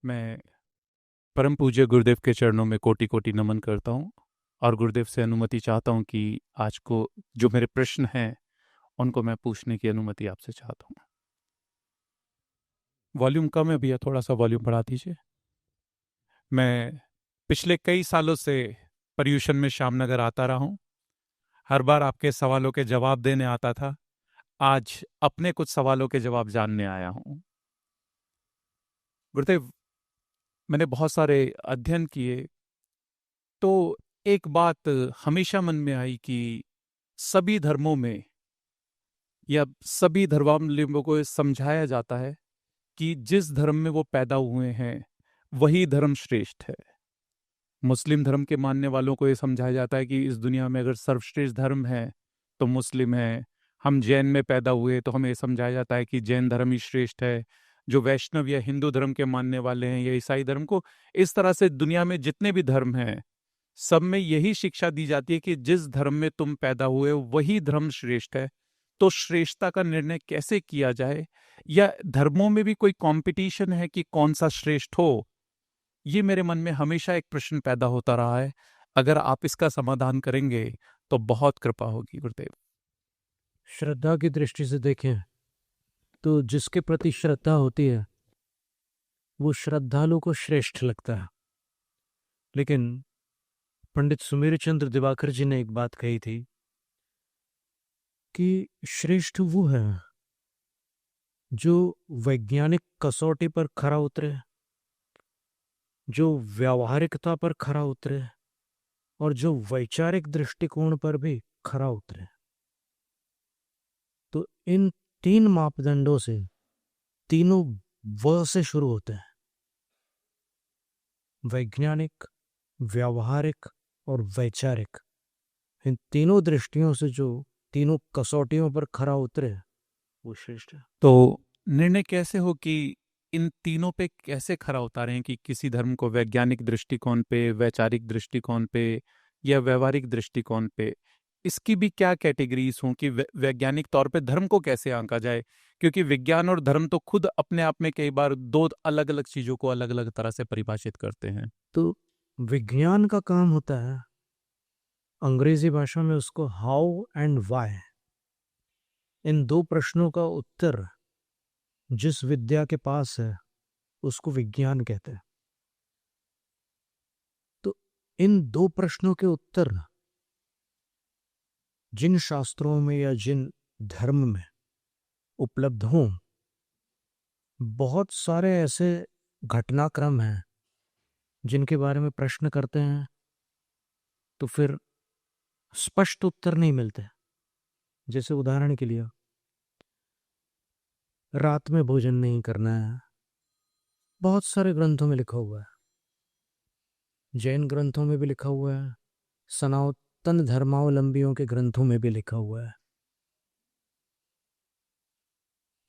मैं परम पूज्य गुरुदेव के चरणों में कोटि कोटि नमन करता हूँ और गुरुदेव से अनुमति चाहता हूँ कि आज को जो मेरे प्रश्न हैं उनको मैं पूछने की अनुमति आपसे चाहता हूँ। वॉल्यूम कम है भैया, थोड़ा सा वॉल्यूम बढ़ा दीजिए। मैं पिछले कई सालों से पर्यूषण में श्यामनगर आता रहा हूँ। हर बार आपके सवालों के जवाब देने आता था। आज अपने कुछ सवालों के जवाब जानने आया हूँ। गुरुदेव, मैंने बहुत सारे अध्ययन किए तो एक बात हमेशा मन में आई कि सभी धर्मों में या सभी धर्मावलंबियों को ये समझाया जाता है कि जिस धर्म में वो पैदा हुए हैं वही धर्म श्रेष्ठ है। मुस्लिम धर्म के मानने वालों को ये समझाया जाता है कि इस दुनिया में अगर सर्वश्रेष्ठ धर्म है तो मुस्लिम है। हम जैन में पैदा हुए तो हमें समझाया जाता है कि जैन धर्म ही श्रेष्ठ है। जो वैष्णव या हिंदू धर्म के मानने वाले हैं या ईसाई धर्म को, इस तरह से दुनिया में जितने भी धर्म हैं सब में यही शिक्षा दी जाती है कि जिस धर्म में तुम पैदा हुए हो वही धर्म श्रेष्ठ है। तो श्रेष्ठता का निर्णय कैसे किया जाए, या धर्मों में भी कोई कंपटीशन है कि कौन सा श्रेष्ठ हो? ये मेरे मन में हमेशा एक प्रश्न पैदा होता रहा है। अगर आप इसका समाधान करेंगे तो बहुत कृपा होगी गुरुदेव। श्रद्धा की दृष्टि से देखें तो जिसके प्रति श्रद्धा होती है वो श्रद्धालु को श्रेष्ठ लगता है। लेकिन पंडित सुमेर चंद्र दिवाकर जी ने एक बात कही थी कि श्रेष्ठ वो है जो वैज्ञानिक कसौटी पर खरा उतरे, जो व्यावहारिकता पर खरा उतरे और जो वैचारिक दृष्टिकोण पर भी खरा उतरे। तो इन तीन मापदंडों से तीनों व से शुरू होते हैं, वैज्ञानिक, व्यावहारिक और वैचारिक। इन तीनों दृष्टियों से जो तीनों कसौटियों पर खरा उतरे वो श्रेष्ठ है। तो निर्णय कैसे हो कि इन तीनों पे कैसे खरा उतारें, कि किसी धर्म को वैज्ञानिक दृष्टिकोण पे, वैचारिक दृष्टिकोण पे या व्यवहारिक दृष्टिकोण पे? इसकी भी क्या कैटेगरीज हों कि वैज्ञानिक तौर पे धर्म को कैसे आंका जाए? क्योंकि विज्ञान और धर्म तो खुद अपने आप में कई बार दो अलग अलग चीजों को अलग अलग तरह से परिभाषित करते हैं। तो विज्ञान का काम होता है, अंग्रेजी भाषा में उसको हाउ एंड व्हाई, इन दो प्रश्नों का उत्तर जिस विद्या के पास है उसको विज्ञान कहते हैं। तो इन दो प्रश्नों के उत्तर जिन शास्त्रों में या जिन धर्म में उपलब्ध हों, बहुत सारे ऐसे घटनाक्रम हैं जिनके बारे में प्रश्न करते हैं तो फिर स्पष्ट उत्तर नहीं मिलते। जैसे उदाहरण के लिए रात में भोजन नहीं करना है, बहुत सारे ग्रंथों में लिखा हुआ है, जैन ग्रंथों में भी लिखा हुआ है, सनातन धर्मावलंबियों के ग्रंथों में भी लिखा हुआ है।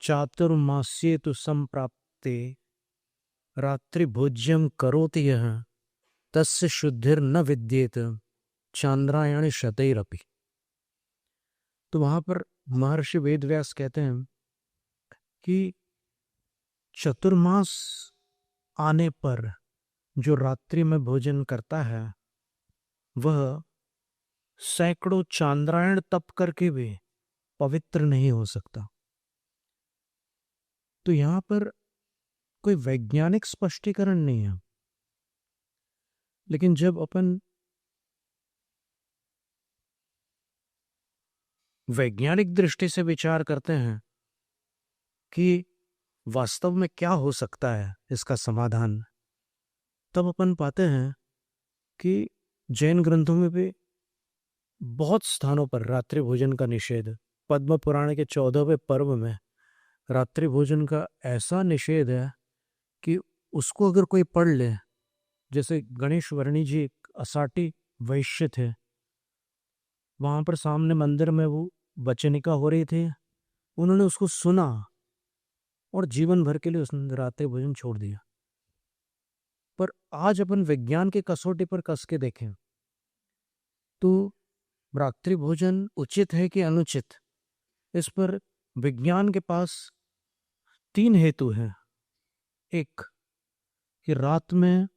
चातुर्मास्ये तु संप्राप्ते रात्रि भोज्यम करोति यः तस्य शुद्धिर न विद्येत चांद्रायण शतैरपि। तो वहां पर महर्षि वेदव्यास कहते हैं कि चतुर्मास आने पर जो रात्रि में भोजन करता है वह सैकड़ों चांद्रायण तप करके भी पवित्र नहीं हो सकता। तो यहां पर कोई वैज्ञानिक स्पष्टीकरण नहीं है, लेकिन जब अपन वैज्ञानिक दृष्टि से विचार करते हैं कि वास्तव में क्या हो सकता है इसका समाधान, तब अपन पाते हैं कि जैन ग्रंथों में भी बहुत स्थानों पर रात्रि भोजन का निषेध, पद्म पुराण के 14वें पर्व में रात्रि भोजन का ऐसा निषेध है कि उसको अगर कोई पढ़ ले, जैसे गणेश वर्णी जी एक असाटी वैश्य थे, वहां पर सामने मंदिर में वो वचनिका हो रही थी, उन्होंने उसको सुना और जीवन भर के लिए उसने रात्रि भोजन छोड़ दिया। पर आज अपन विज्ञान के कसौटी पर कस के देखें तो रात्रि भोजन उचित है कि अनुचित, इस पर विज्ञान के पास तीन हेतु हैं। एक, कि रात में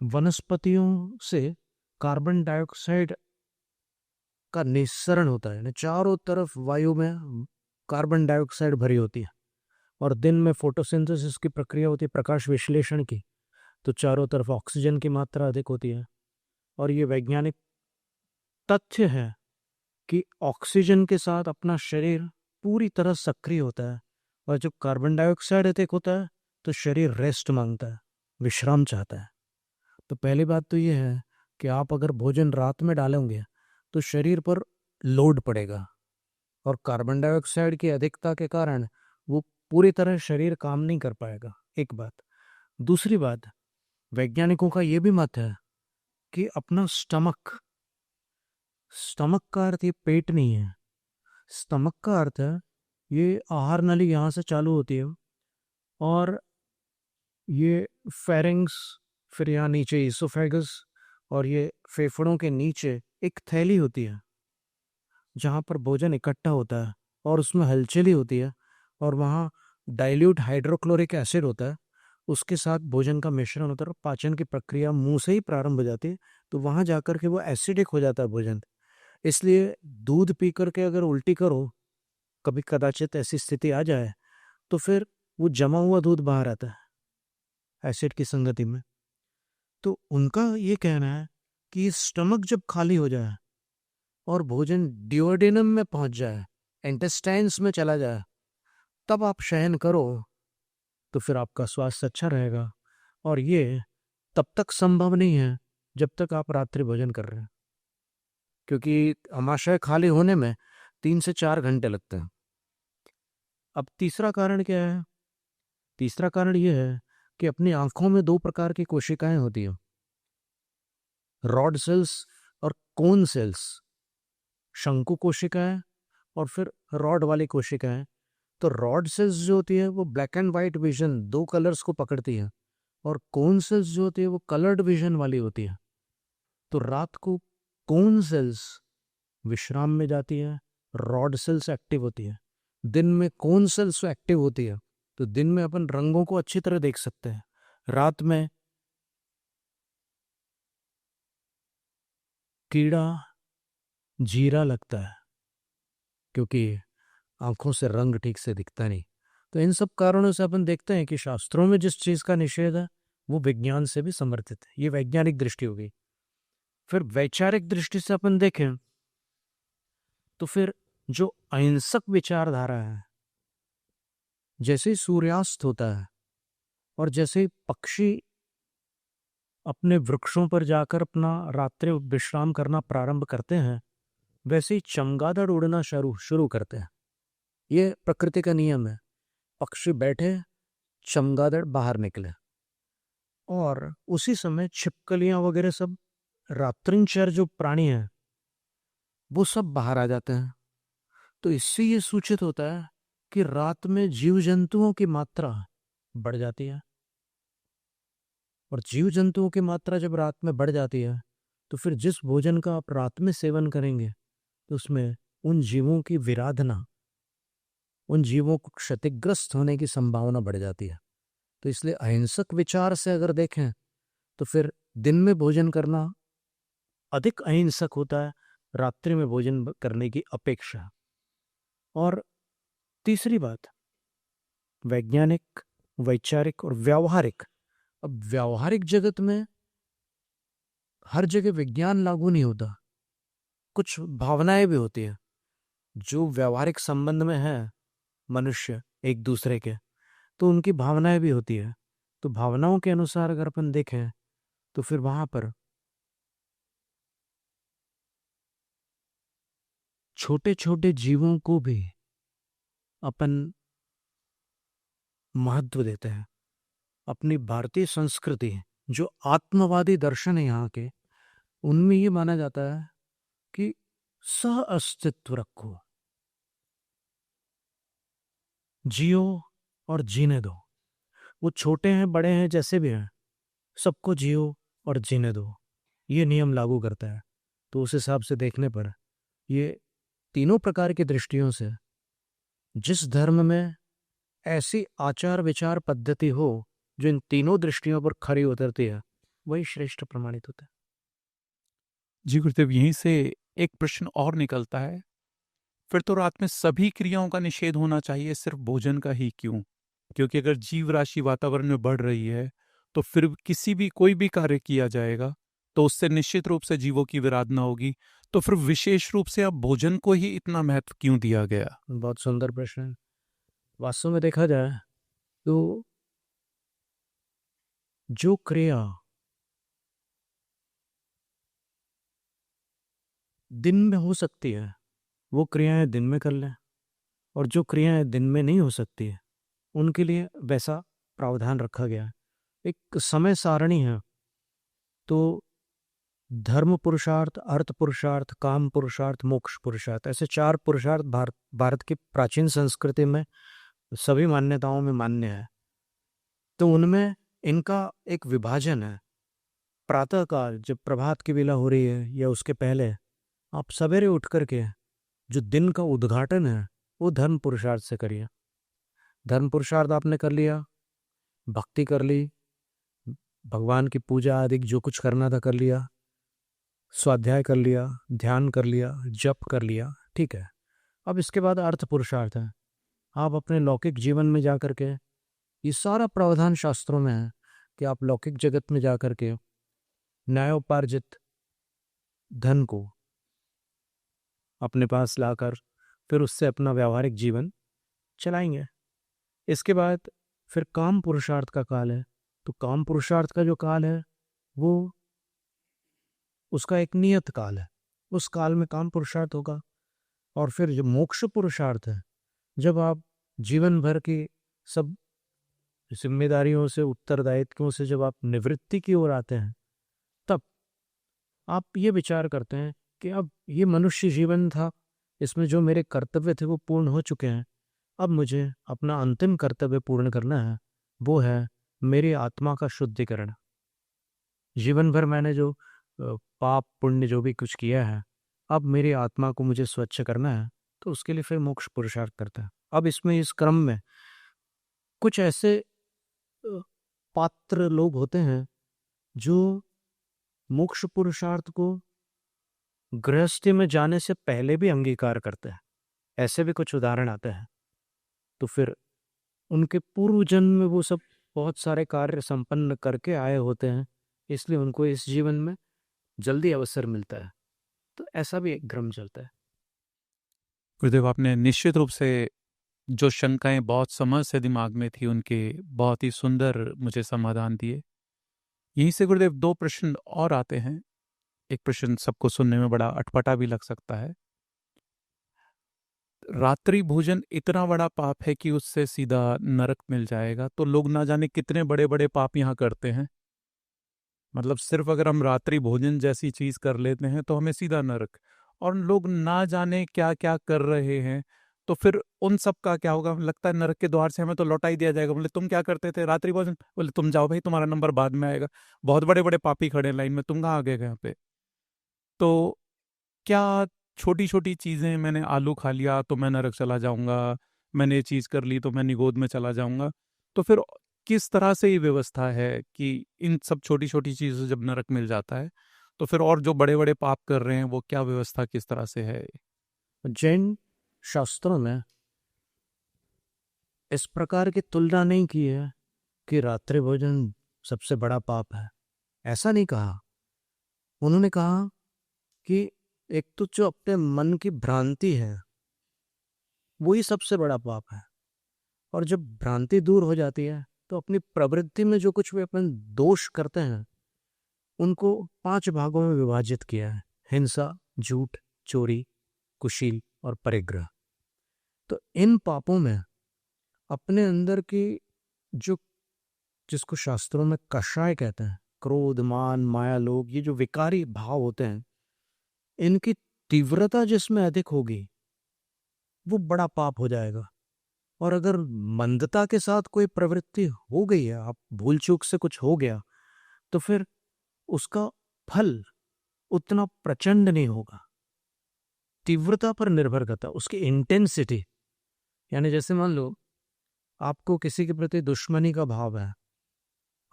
वनस्पतियों से कार्बन डाइऑक्साइड का निस्सरण होता है, यानी चारों तरफ वायु में कार्बन डाइऑक्साइड भरी होती है, और दिन में फोटोसिंथेसिस की प्रक्रिया होती है, प्रकाश विश्लेषण की, तो चारों तरफ ऑक्सीजन की मात्रा अधिक होती है। और ये वैज्ञानिक तथ्य है कि ऑक्सीजन के साथ अपना शरीर पूरी तरह सक्रिय होता है, और जब कार्बन डाइऑक्साइड अधिक होता है तो शरीर रेस्ट मांगता है, विश्राम चाहता है। तो पहली बात तो ये है कि आप अगर भोजन रात में डालेंगे तो शरीर पर लोड पड़ेगा, और कार्बन डाइऑक्साइड की अधिकता के कारण वो पूरी तरह शरीर काम नहीं कर पाएगा, एक बात। दूसरी बात, वैज्ञानिकों का ये भी मत है कि अपना स्टमक का अर्थ ये पेट नहीं है, स्टमक का अर्थ है ये आहार नली, यहाँ से चालू होती है और ये फेरिंग्स, फिर यहाँ नीचे इसोफेगस, और ये फेफड़ों के नीचे एक थैली होती है जहाँ पर भोजन इकट्ठा होता है और उसमें हलचली होती है, और वहाँ डाइल्यूट हाइड्रोक्लोरिक एसिड होता है, उसके साथ भोजन का मिश्रण होता है, और पाचन की प्रक्रिया मुंह से ही प्रारंभ हो जाती है, तो वहाँ जाकर के वो एसिडिक हो जाता है भोजन। इसलिए दूध पी करके अगर उल्टी करो, कभी कदाचित ऐसी स्थिति आ जाए, तो फिर वो जमा हुआ दूध बाहर आता है एसिड की संगति में। तो उनका ये कहना है कि स्टमक जब खाली हो जाए और भोजन डिओडेनम में पहुंच जाए, इंटेस्टाइन्स में चला जाए, तब आप शयन करो, तो फिर आपका स्वास्थ्य अच्छा रहेगा। और ये तब तक संभव नहीं है जब तक आप रात्रि भोजन कर रहे हैं, क्योंकि आमाशय खाली होने में 3 से 4 घंटे लगते हैं। अब तीसरा कारण क्या है? तीसरा कारण यह है कि अपनी आंखों में 2 प्रकार की कोशिकाएं होती हैं, रॉड सेल्स और कोन सेल्स, शंकु कोशिकाएं और फिर रॉड वाली कोशिकाएं। तो रॉड सेल्स जो होती है वो black and white vision, 2 colours को पकड़ती है, और कोन सेल्स जो होती है वो कलर्ड विजन वाली होती है। तो रात को कोन सेल्स विश्राम में जाती है, रॉड सेल्स एक्टिव होती है। दिन में कोन सेल्स एक्टिव होती है, तो दिन में अपन रंगों को अच्छी तरह देख सकते हैं, रात में कीड़ा जीरा लगता है, क्योंकि आंखों से रंग ठीक से दिखता नहीं। तो इन सब कारणों से अपन देखते हैं कि शास्त्रों में जिस चीज का निषेध है वो विज्ञान से भी समर्थित है। ये वैज्ञानिक दृष्टि हो गई। फिर वैचारिक दृष्टि से अपन देखें तो फिर जो अहिंसक विचारधारा है, जैसे ही सूर्यास्त होता है और जैसे ही पक्षी अपने वृक्षों पर जाकर अपना रात्रि विश्राम करना प्रारंभ करते हैं, वैसे ही चमगादड़ उड़ना शुरू करते हैं। ये प्रकृति का नियम है। पक्षी बैठे, चमगादड़ बाहर निकले, और उसी समय छिपकलियां वगैरह सब, रात्रिंचर जो प्राणी हैं, वो सब बाहर आ जाते हैं। तो इससे ये सूचित होता है कि रात में जीव जंतुओं की मात्रा बढ़ जाती है, और जीव जंतुओं की मात्रा जब रात में बढ़ जाती है तो फिर जिस भोजन का आप रात में सेवन करेंगे तो उसमें उन जीवों की विराधना, उन जीवों को क्षतिग्रस्त होने की संभावना बढ़ जाती है। तो इसलिए अहिंसक विचार से अगर देखें तो फिर दिन में भोजन करना अधिक अहिंसक होता है रात्रि में भोजन करने की अपेक्षा। और तीसरी बात, वैज्ञानिक, वैचारिक और व्यावहारिक। अब व्यावहारिक जगत में हर जगह विज्ञान लागू नहीं होता, कुछ भावनाएं भी होती है जो व्यावहारिक संबंध में है मनुष्य एक दूसरे के, तो उनकी भावनाएं भी होती है। तो भावनाओं के अनुसार अगर अपन देखें तो फिर वहां पर छोटे छोटे जीवों को भी अपन महत्व देते हैं। अपनी भारतीय संस्कृति, जो आत्मवादी दर्शन है यहाँ के, उनमें ये माना जाता है कि सह अस्तित्व रखो, जियो और जीने दो। वो छोटे हैं बड़े हैं जैसे भी हैं, सबको जियो और जीने दो, ये नियम लागू करता है। तो उस हिसाब से देखने पर ये तीनों प्रकार की दृष्टियों से जिस धर्म में ऐसी आचार विचार पद्धति हो जो इन तीनों दृष्टियों पर खरी उतरती है वही श्रेष्ठ प्रमाणित होता है। जी गुरुदेव, यहीं से एक प्रश्न और निकलता है, फिर तो रात में सभी क्रियाओं का निषेध होना चाहिए, सिर्फ भोजन का ही क्यों? क्योंकि अगर जीव राशि वातावरण में बढ़ रही है तो फिर किसी भी कोई भी कार्य किया जाएगा तो उससे निश्चित रूप से जीवों की विराधना होगी। तो फिर विशेष रूप से अब भोजन को ही इतना महत्व क्यों दिया गया? बहुत सुंदर प्रश्न है। वास्तव में देखा जाए तो जो क्रिया दिन में हो सकती है वो क्रियाएं दिन में कर लें, और जो क्रियाएं दिन में नहीं हो सकती है उनके लिए वैसा प्रावधान रखा गया है। एक समय सारणी है। तो धर्म पुरुषार्थ, अर्थ पुरुषार्थ, काम पुरुषार्थ, मोक्ष पुरुषार्थ, ऐसे 4 पुरुषार्थ भारत की प्राचीन संस्कृति में सभी मान्यताओं में मान्य है। तो उनमें इनका एक विभाजन है। प्रातःकाल जब प्रभात की वेला हो रही है या उसके पहले आप सवेरे उठ करके जो दिन का उद्घाटन है वो धर्म पुरुषार्थ से करिए। धर्म पुरुषार्थ आपने कर लिया, भक्ति कर ली, भगवान की पूजा आदि जो कुछ करना था कर लिया, स्वाध्याय कर लिया, ध्यान कर लिया, जप कर लिया, ठीक है। अब इसके बाद अर्थ पुरुषार्थ है। आप अपने लौकिक जीवन में जा करके, ये सारा प्रावधान शास्त्रों में है कि आप लौकिक जगत में जा करके न्यायोपार्जित धन को अपने पास लाकर फिर उससे अपना व्यावहारिक जीवन चलाएंगे। इसके बाद फिर काम पुरुषार्थ का काल है। तो काम पुरुषार्थ का जो काल है वो उसका एक नियत काल है, उस काल में काम पुरुषार्थ होगा। और फिर जो मोक्ष पुरुषार्थ है, जब आप जीवन भर की सब जिम्मेदारियों से, उत्तरदायित्वों से जब आप निवृत्ति की ओर आते हैं, तब आप ये विचार करते हैं कि अब ये मनुष्य जीवन था, इसमें जो मेरे कर्तव्य थे वो पूर्ण हो चुके हैं, अब मुझे अपना अंतिम कर्तव्य पूर्ण करना है, वो है मेरी आत्मा का शुद्धिकरण। जीवन भर मैंने जो पाप पुण्य जो भी कुछ किया है, अब मेरी आत्मा को मुझे स्वच्छ करना है, तो उसके लिए फिर मोक्ष पुरुषार्थ करता है। अब इसमें इस क्रम में कुछ ऐसे पात्र लोग होते हैं जो मोक्ष पुरुषार्थ को गृहस्थी में जाने से पहले भी अंगीकार करते हैं। ऐसे भी कुछ उदाहरण आते हैं। तो फिर उनके पूर्व जन्म में वो सब बहुत सारे कार्य संपन्न करके आए होते हैं, इसलिए उनको इस जीवन में जल्दी अवसर मिलता है। तो ऐसा भी एक क्रम चलता है। गुरुदेव, आपने निश्चित रूप से जो शंकाएं बहुत समय से दिमाग में थी उनके बहुत ही सुंदर मुझे समाधान दिए। यहीं से गुरुदेव 2 प्रश्न और आते हैं। एक प्रश्न सबको सुनने में बड़ा अटपटा भी लग सकता है। रात्रि भोजन इतना बड़ा पाप है कि उससे सीधा नरक मिल जाएगा, तो लोग ना जाने कितने बड़े बड़े पाप यहाँ करते हैं। मतलब सिर्फ अगर हम रात्रि भोजन जैसी चीज कर लेते हैं तो हमें सीधा नरक, और लोग ना जाने क्या क्या कर रहे हैं। तो फिर उन सब का क्या होगा? लगता है नरक के द्वार से हमें तो लौटा ही दिया जाएगा। बोले तुम क्या करते थे रात्रि भोजन? बोले तुम जाओ भाई, तुम्हारा नंबर बाद में आएगा, बहुत बड़े बड़े पापी खड़े हैं लाइन में, तुम कहाँ आ गए यहाँ पे? तो क्या छोटी छोटी चीजें, मैंने आलू खा लिया तो मैं नरक चला जाऊंगा, मैंने ये चीज कर ली तो मैं निगोद में चला जाऊंगा? तो फिर किस तरह से ये व्यवस्था है कि इन सब छोटी छोटी चीजों से जब नरक मिल जाता है तो फिर और जो बड़े बड़े पाप कर रहे हैं वो क्या व्यवस्था किस तरह से है? जैन शास्त्रों में इस प्रकार की तुलना नहीं की है कि रात्रि भोजन सबसे बड़ा पाप है, ऐसा नहीं कहा। उन्होंने कहा कि एक तो जो अपने मन की भ्रांति है वही सबसे बड़ा पाप है, और जब भ्रांति दूर हो जाती है तो अपनी प्रवृत्ति में जो कुछ भी अपन दोष करते हैं उनको 5 भागों में विभाजित किया है: हिंसा, झूठ, चोरी, कुशील और परिग्रह। तो इन पापों में अपने अंदर की जो, जिसको शास्त्रों में कषाय कहते हैं, क्रोध, मान, माया, लोभ, ये जो विकारी भाव होते हैं, इनकी तीव्रता जिसमें अधिक होगी वो बड़ा पाप हो जाएगा। और अगर मंदता के साथ कोई प्रवृत्ति हो गई है, आप भूल चूक से कुछ हो गया, तो फिर उसका फल उतना प्रचंड नहीं होगा। तीव्रता पर निर्भर करता है, उसकी इंटेंसिटी। यानी जैसे मान लो आपको किसी के प्रति दुश्मनी का भाव है,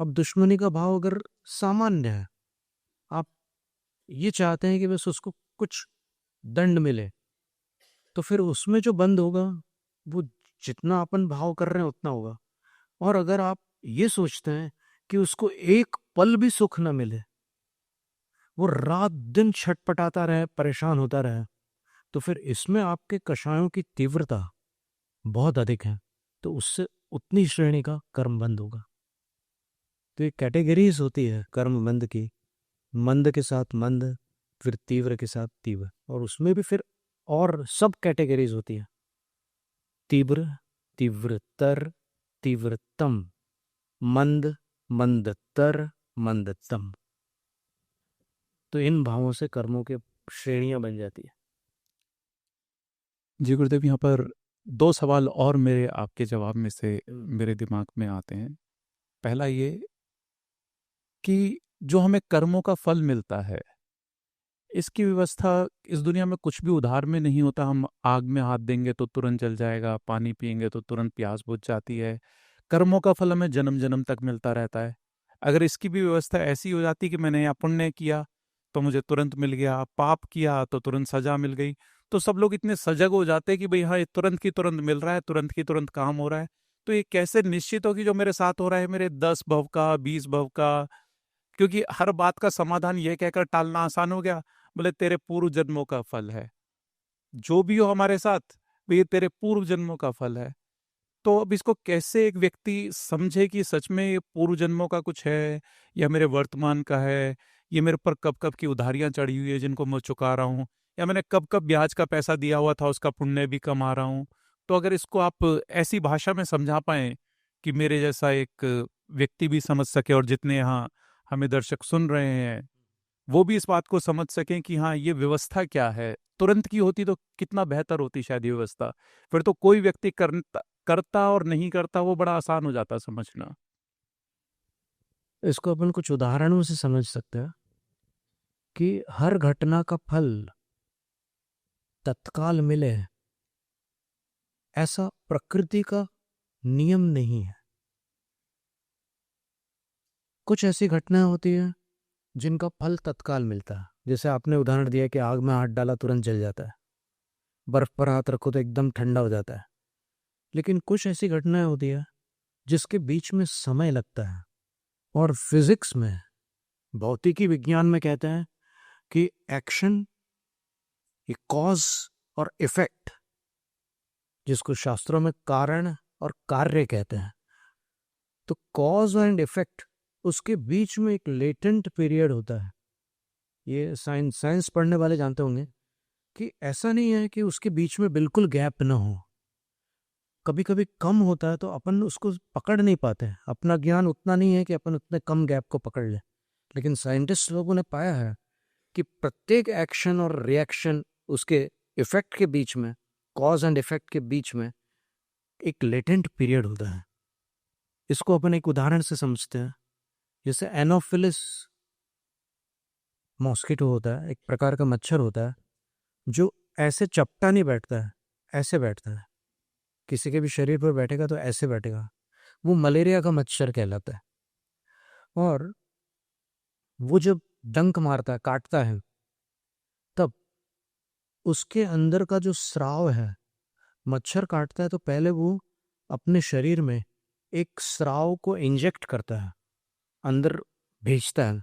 अब दुश्मनी का भाव अगर सामान्य है, आप ये चाहते हैं कि बस उसको कुछ दंड मिले, तो फिर उसमें जो बंद होगा वो जितना अपन भाव कर रहे हैं उतना होगा। और अगर आप ये सोचते हैं कि उसको एक पल भी सुख न मिले, वो रात दिन छटपटाता रहे, परेशान होता रहे, तो फिर इसमें आपके कषायों की तीव्रता बहुत अधिक है, तो उससे उतनी श्रेणी का कर्म बंद होगा। तो ये कैटेगरीज होती है कर्म बंद की, मंद के साथ मंद, फिर तीव्र के साथ तीव्र, और उसमें भी फिर और सब कैटेगरीज होती है, तीव्र, तीव्रतर, तीव्रतम, मंद, मंदतर, मंदतम। तो इन भावों से कर्मों के श्रेणियां बन जाती है। जी गुरुदेव, यहाँ पर दो सवाल और मेरे आपके जवाब में से मेरे दिमाग में आते हैं। पहला ये कि जो हमें कर्मों का फल मिलता है, इसकी व्यवस्था इस दुनिया में कुछ भी उधार में नहीं होता। हम आग में हाथ देंगे तो तुरंत जल जाएगा, पानी पिएंगे तो तुरंत प्यास बुझ जाती है। कर्मों का फल हमें जन्म जन्म तक मिलता रहता है। अगर इसकी भी व्यवस्था ऐसी हो जाती कि मैंने यहाँ पुण्य किया तो मुझे तुरंत मिल गया, पाप किया तो तुरंत सजा मिल गई, तो सब लोग इतने सजग हो जाते कि भाई हाँ, ये तुरंत की तुरंत मिल रहा है, तुरंत की तुरंत काम हो रहा है। तो ये कैसे निश्चित हो कि जो मेरे साथ हो रहा है मेरे 10 भव का, 20 भव का? क्योंकि हर बात का समाधान ये कहकर टालना आसान हो गया, बोले तेरे पूर्व जन्मों का फल है, जो भी हो हमारे साथ ये तेरे पूर्व जन्मों का फल है। तो अब इसको कैसे एक व्यक्ति समझे कि सच में ये पूर्व जन्मों का कुछ है या मेरे वर्तमान का है? ये मेरे पर कब कब की उधारियां चढ़ी हुई है जिनको मैं चुका रहा हूँ, या मैंने कब कब ब्याज का पैसा दिया हुआ था उसका पुण्य भी कमा रहा हूँ? तो अगर इसको आप ऐसी भाषा में समझा पाए कि मेरे जैसा एक व्यक्ति भी समझ सके, और जितने यहाँ हमें दर्शक सुन रहे हैं वो भी इस बात को समझ सकें कि हाँ, ये व्यवस्था क्या है। तुरंत की होती तो कितना बेहतर होती शायद ये व्यवस्था। फिर तो कोई व्यक्ति करता करता और नहीं करता वो बड़ा आसान हो जाता समझना। इसको अपन कुछ उदाहरणों से समझ सकते हैं कि हर घटना का फल तत्काल मिले, ऐसा प्रकृति का नियम नहीं है। कुछ ऐसी घटनाएं होती है जिनका फल तत्काल मिलता है, जैसे आपने उदाहरण दिया कि आग में हाथ डाला तुरंत जल जाता है, बर्फ पर हाथ रखो तो एकदम ठंडा हो जाता है। लेकिन कुछ ऐसी घटनाएं होती है जिसके बीच में समय लगता है, और फिजिक्स में, भौतिकी विज्ञान में कहते हैं कि एक्शन, ये कॉज और इफेक्ट, जिसको शास्त्रों में कारण और कार्य कहते हैं, तो कॉज एंड इफेक्ट, उसके बीच में एक लेटेंट पीरियड होता है। ये साइंस पढ़ने वाले जानते होंगे कि ऐसा नहीं है कि उसके बीच में बिल्कुल गैप ना हो। कभी कभी कम होता है तो अपन उसको पकड़ नहीं पाते हैं, अपना ज्ञान उतना नहीं है कि अपन उतने कम गैप को पकड़ ले। लेकिन साइंटिस्ट लोगों ने पाया है कि प्रत्येक एक्शन और रिएक्शन, उसके इफेक्ट के बीच में, कॉज एंड इफेक्ट के बीच में एक लेटेंट पीरियड होता है। इसको अपन एक उदाहरण से समझते हैं। जैसे एनोफिलिस मॉस्किटो होता है, एक प्रकार का मच्छर होता है जो ऐसे चपटा नहीं बैठता है, ऐसे बैठता है। किसी के भी शरीर पर बैठेगा तो ऐसे बैठेगा। वो मलेरिया का मच्छर कहलाता है। और वो जब डंक मारता है, काटता है, तब उसके अंदर का जो स्राव है, मच्छर काटता है तो पहले वो अपने शरीर में एक स्राव को इंजेक्ट करता है, अंदर भेजता है,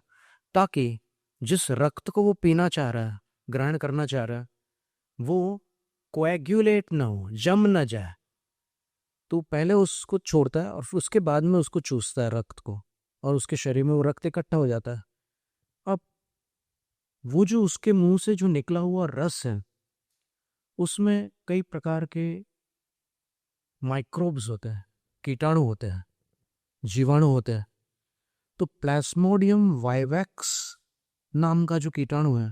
ताकि जिस रक्त को वो पीना चाह रहा है, ग्रहण करना चाह रहा है, वो कोएग्यूलेट ना हो, जम ना जाए। तो पहले उसको छोड़ता है और फिर उसके बाद में उसको चूसता है रक्त को, और उसके शरीर में वो रक्त इकट्ठा हो जाता है। अब वो जो उसके मुंह से जो निकला हुआ रस है, उसमें कई प्रकार के माइक्रोब्स होते हैं, कीटाणु होते हैं, जीवाणु होते हैं। तो प्लाज्मोडियम वाइवैक्स नाम का जो कीटाणु है,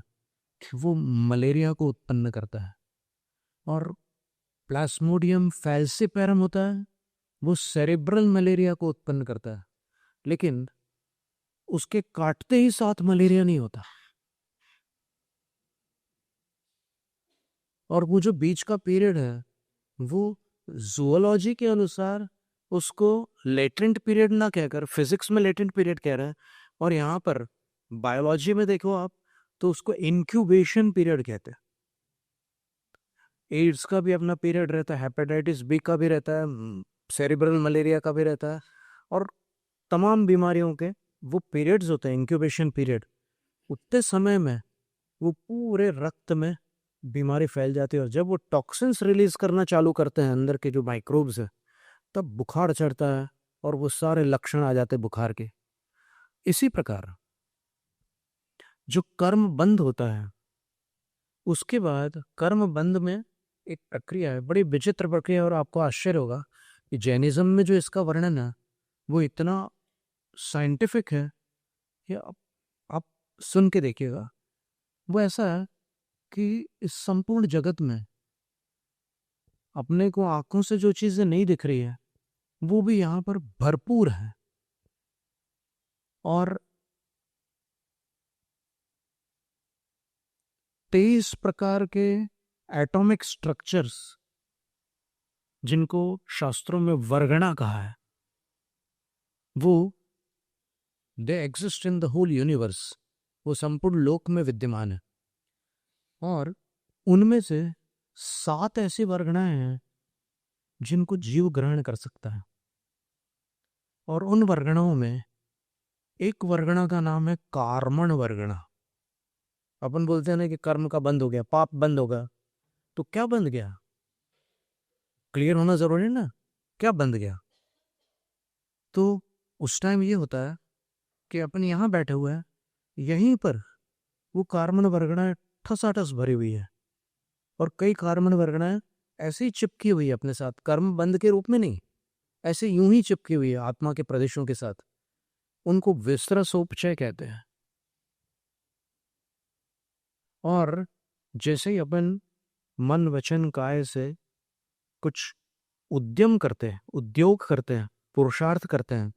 वो मलेरिया को उत्पन्न करता है। और प्लाज्मोडियम फैल्सिपेरम होता है, वो सेरेब्रल मलेरिया को उत्पन्न करता है। लेकिन उसके काटते ही साथ मलेरिया नहीं होता, और वो जो बीच का पीरियड है, वो जूलॉजी के अनुसार उसको लेटेंट पीरियड ना कहकर, फिजिक्स में लेटेंट पीरियड कह रहे हैं, और यहाँ पर बायोलॉजी में देखो आप तो उसको इंक्यूबेशन पीरियड कहते हैं। एड्स का भी अपना पीरियड रहता है, हेपेटाइटिस बी का भी रहता है, सेरिब्रल मलेरिया का भी रहता है, और तमाम बीमारियों के वो पीरियड्स होते हैं, इंक्यूबेशन पीरियड। उतने समय में वो पूरे रक्त में बीमारी फैल जाती है, और जब वो टॉक्सिन्स रिलीज करना चालू करते हैं अंदर के जो माइक्रोब्स है, तब बुखार चढ़ता है और वो सारे लक्षण आ जाते हैं बुखार के। इसी प्रकार जो कर्म बंद होता है, उसके बाद कर्म बंद में एक प्रक्रिया है, बड़ी विचित्र प्रक्रिया है, और आपको आश्चर्य होगा कि जैनिज्म में जो इसका वर्णन है वो इतना साइंटिफिक है कि आप सुन के देखिएगा। वो ऐसा है कि इस संपूर्ण जगत में अपने को आंखों से जो चीजें नहीं दिख रही है वो भी यहाँ पर भरपूर है, और 23 प्रकार के एटॉमिक स्ट्रक्चर्स, जिनको शास्त्रों में वर्गणा कहा है, वो they exist in the whole universe, वो संपूर्ण लोक में विद्यमान है। और उनमें से 7 ऐसी वर्गणाएं हैं जिनको जीव ग्रहण कर सकता है, और उन वर्गणाओं में एक वर्गणा का नाम है कार्मण वर्गणा। अपन बोलते हैं ना कि कर्म का बंद हो गया, पाप बंद होगा, तो क्या बंद गया? क्लियर होना जरूरी है ना, क्या बंद गया? तो उस टाइम ये होता है कि अपन यहाँ बैठे हुए हैं, यहीं पर वो कार्बन वर्गणाएं ठसाठस भरी हुई है, और कई कार्बन वर्गणाएं ऐसे ही चिपकी हुई है अपने साथ, कर्म बंद के रूप में नहीं, ऐसे यूं ही चिपकी हुई है आत्मा के प्रदेशों के साथ। उनको विस्तरसोपचय कहते हैं। और जैसे ही अपन मन वचन काय से कुछ उद्यम करते हैं, उद्योग करते हैं, पुरुषार्थ करते हैं,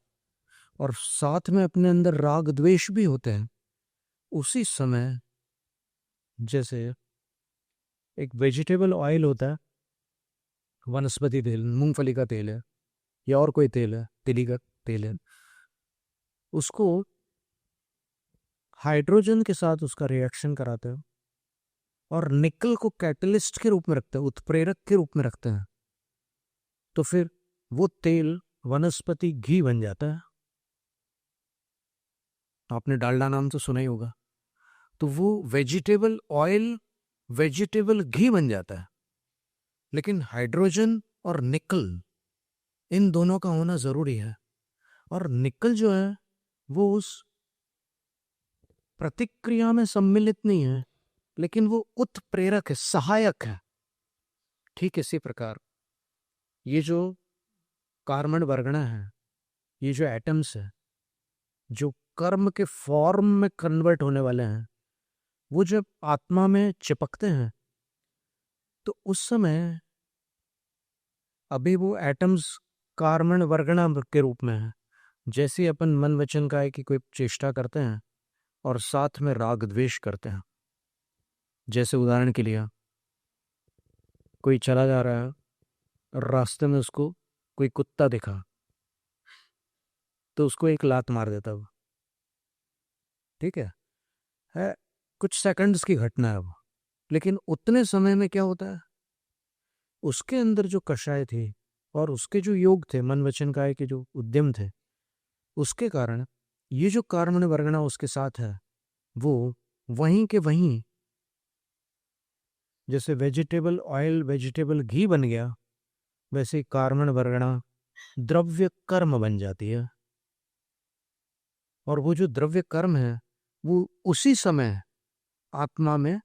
और साथ में अपने अंदर राग द्वेष भी होते हैं, उसी समय जैसे एक वेजिटेबल ऑयल होता है, वनस्पति तेल, मूंगफली का तेल है या और कोई तेल है, तिली का तेल है, उसको हाइड्रोजन के साथ उसका रिएक्शन कराते हैं और निकल को कैटलिस्ट के रूप में रखते हैं, उत्प्रेरक के रूप में रखते हैं, तो फिर वो तेल वनस्पति घी बन जाता है। आपने डालडा नाम तो सुना ही होगा। तो वो वेजिटेबल ऑयल, वेजिटेबल घी बन जाता है। लेकिन हाइड्रोजन और निकल, इन दोनों का होना जरूरी है। और निकल जो है वो उस प्रतिक्रिया में सम्मिलित नहीं है, लेकिन वो उत्प्रेरक है, सहायक है। ठीक इसी प्रकार ये जो कार्बन वर्गणा है, ये जो एटम्स है, जो कर्म के फॉर्म में कन्वर्ट होने वाले हैं, वो जब आत्मा में चिपकते हैं तो उस समय अभी वो एटम्स कार्बन वर्गणा के रूप में है। जैसे ही अपन मन वचन काय की कोई चेष्टा करते हैं और साथ में राग द्वेष करते हैं, जैसे उदाहरण के लिए कोई चला जा रहा है और रास्ते में उसको कोई कुत्ता दिखा तो उसको एक लात मार देता वो, ठीक है कुछ सेकंड्स की घटना है वो। लेकिन उतने समय में क्या होता है, उसके अंदर जो कषाय थी और उसके जो योग थे, मन वचन काय के जो उद्यम थे, उसके कारण ये जो कार्बन वर्गणा उसके साथ है, वो वहीं के वहीं, जैसे वेजिटेबल ऑयल वेजिटेबल घी बन गया, वैसे कार्बन वर्गणा द्रव्य कर्म बन जाती है। और वो जो द्रव्य कर्म है वो उसी समय आत्मा में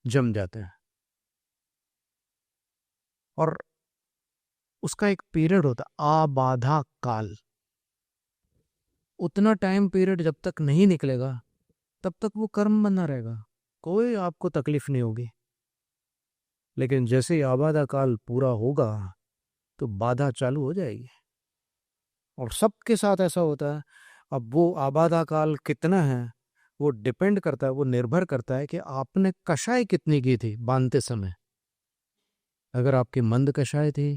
जम जाते हैं। और उसका एक पीरियड होता है, आबाधा काल। उतना टाइम पीरियड जब तक नहीं निकलेगा तब तक वो कर्म बना रहेगा, कोई आपको तकलीफ नहीं होगी। लेकिन जैसे ही आबादा काल पूरा होगा तो बाधा चालू हो जाएगी। और सबके साथ ऐसा होता है। अब वो आबादा काल कितना है वो डिपेंड करता है, वो निर्भर करता है कि आपने कषाय कितनी की थी बांधते समय। अगर आपकी मंद कषाय थी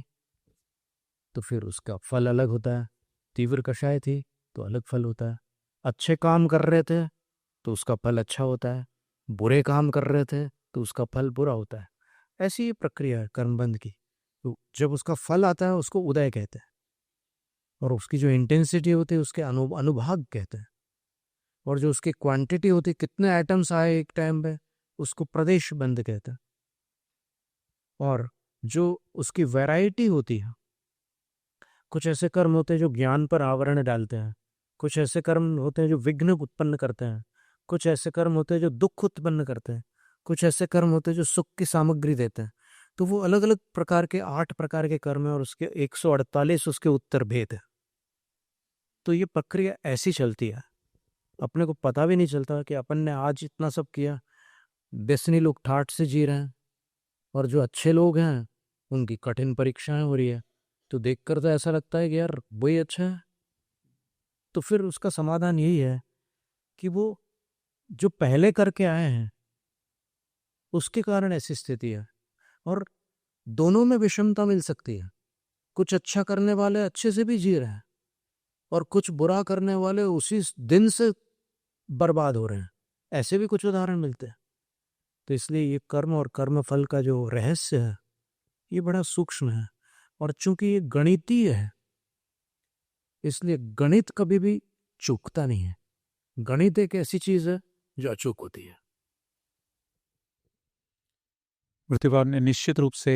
तो फिर उसका फल अलग होता है। तीव्र कषाय थी तो अलग फल होता है। अच्छे काम कर रहे थे तो उसका फल अच्छा होता है, बुरे काम कर रहे थे तो उसका फल बुरा होता है। ऐसी ही प्रक्रिया है कर्मबंध की। तो जब उसका फल आता है उसको उदय कहते हैं, और उसकी जो इंटेंसिटी होती है उसके अनुभाग कहते हैं, और जो उसकी क्वांटिटी होती है, कितने आइटम्स आए एक टाइम पे, उसको प्रदेश बंद कहते हैं। और जो उसकी वैरायटी होती है, कुछ ऐसे कर्म होते हैं जो ज्ञान पर आवरण डालते हैं, कुछ ऐसे कर्म होते हैं जो विघ्न उत्पन्न करते हैं, कुछ ऐसे कर्म होते हैं जो दुख उत्पन्न करते हैं, कुछ ऐसे कर्म होते हैं जो सुख की सामग्री देते हैं। तो वो अलग अलग प्रकार के 8 प्रकार के कर्म है, और उसके 148 उसके उत्तर भेद है। तो ये प्रक्रिया ऐसी चलती है, अपने को पता भी नहीं चलता कि अपन ने आज इतना सब किया। बेसनी लोग ठाठ से जी रहे हैं, और जो अच्छे लोग हैं उनकी कठिन परीक्षाएं हो रही है। तो देखकर तो ऐसा लगता है कि यार वही अच्छा है। तो फिर उसका समाधान यही है कि वो जो पहले करके आए हैं उसके कारण ऐसी स्थिति है। और दोनों में विषमता मिल सकती है। कुछ अच्छा करने वाले अच्छे से भी जी रहे हैं, और कुछ बुरा करने वाले उसी दिन से बर्बाद हो रहे हैं। ऐसे भी कुछ उदाहरण मिलते हैं। तो इसलिए ये कर्म और कर्म फल का जो रहस्य है ये बड़ा सूक्ष्म है। और चूंकि ये गणितीय है, इसलिए गणित कभी भी चूकता नहीं है। गणित एक ऐसी चीज है जो अचूक होती है। प्रतिभा ने निश्चित रूप से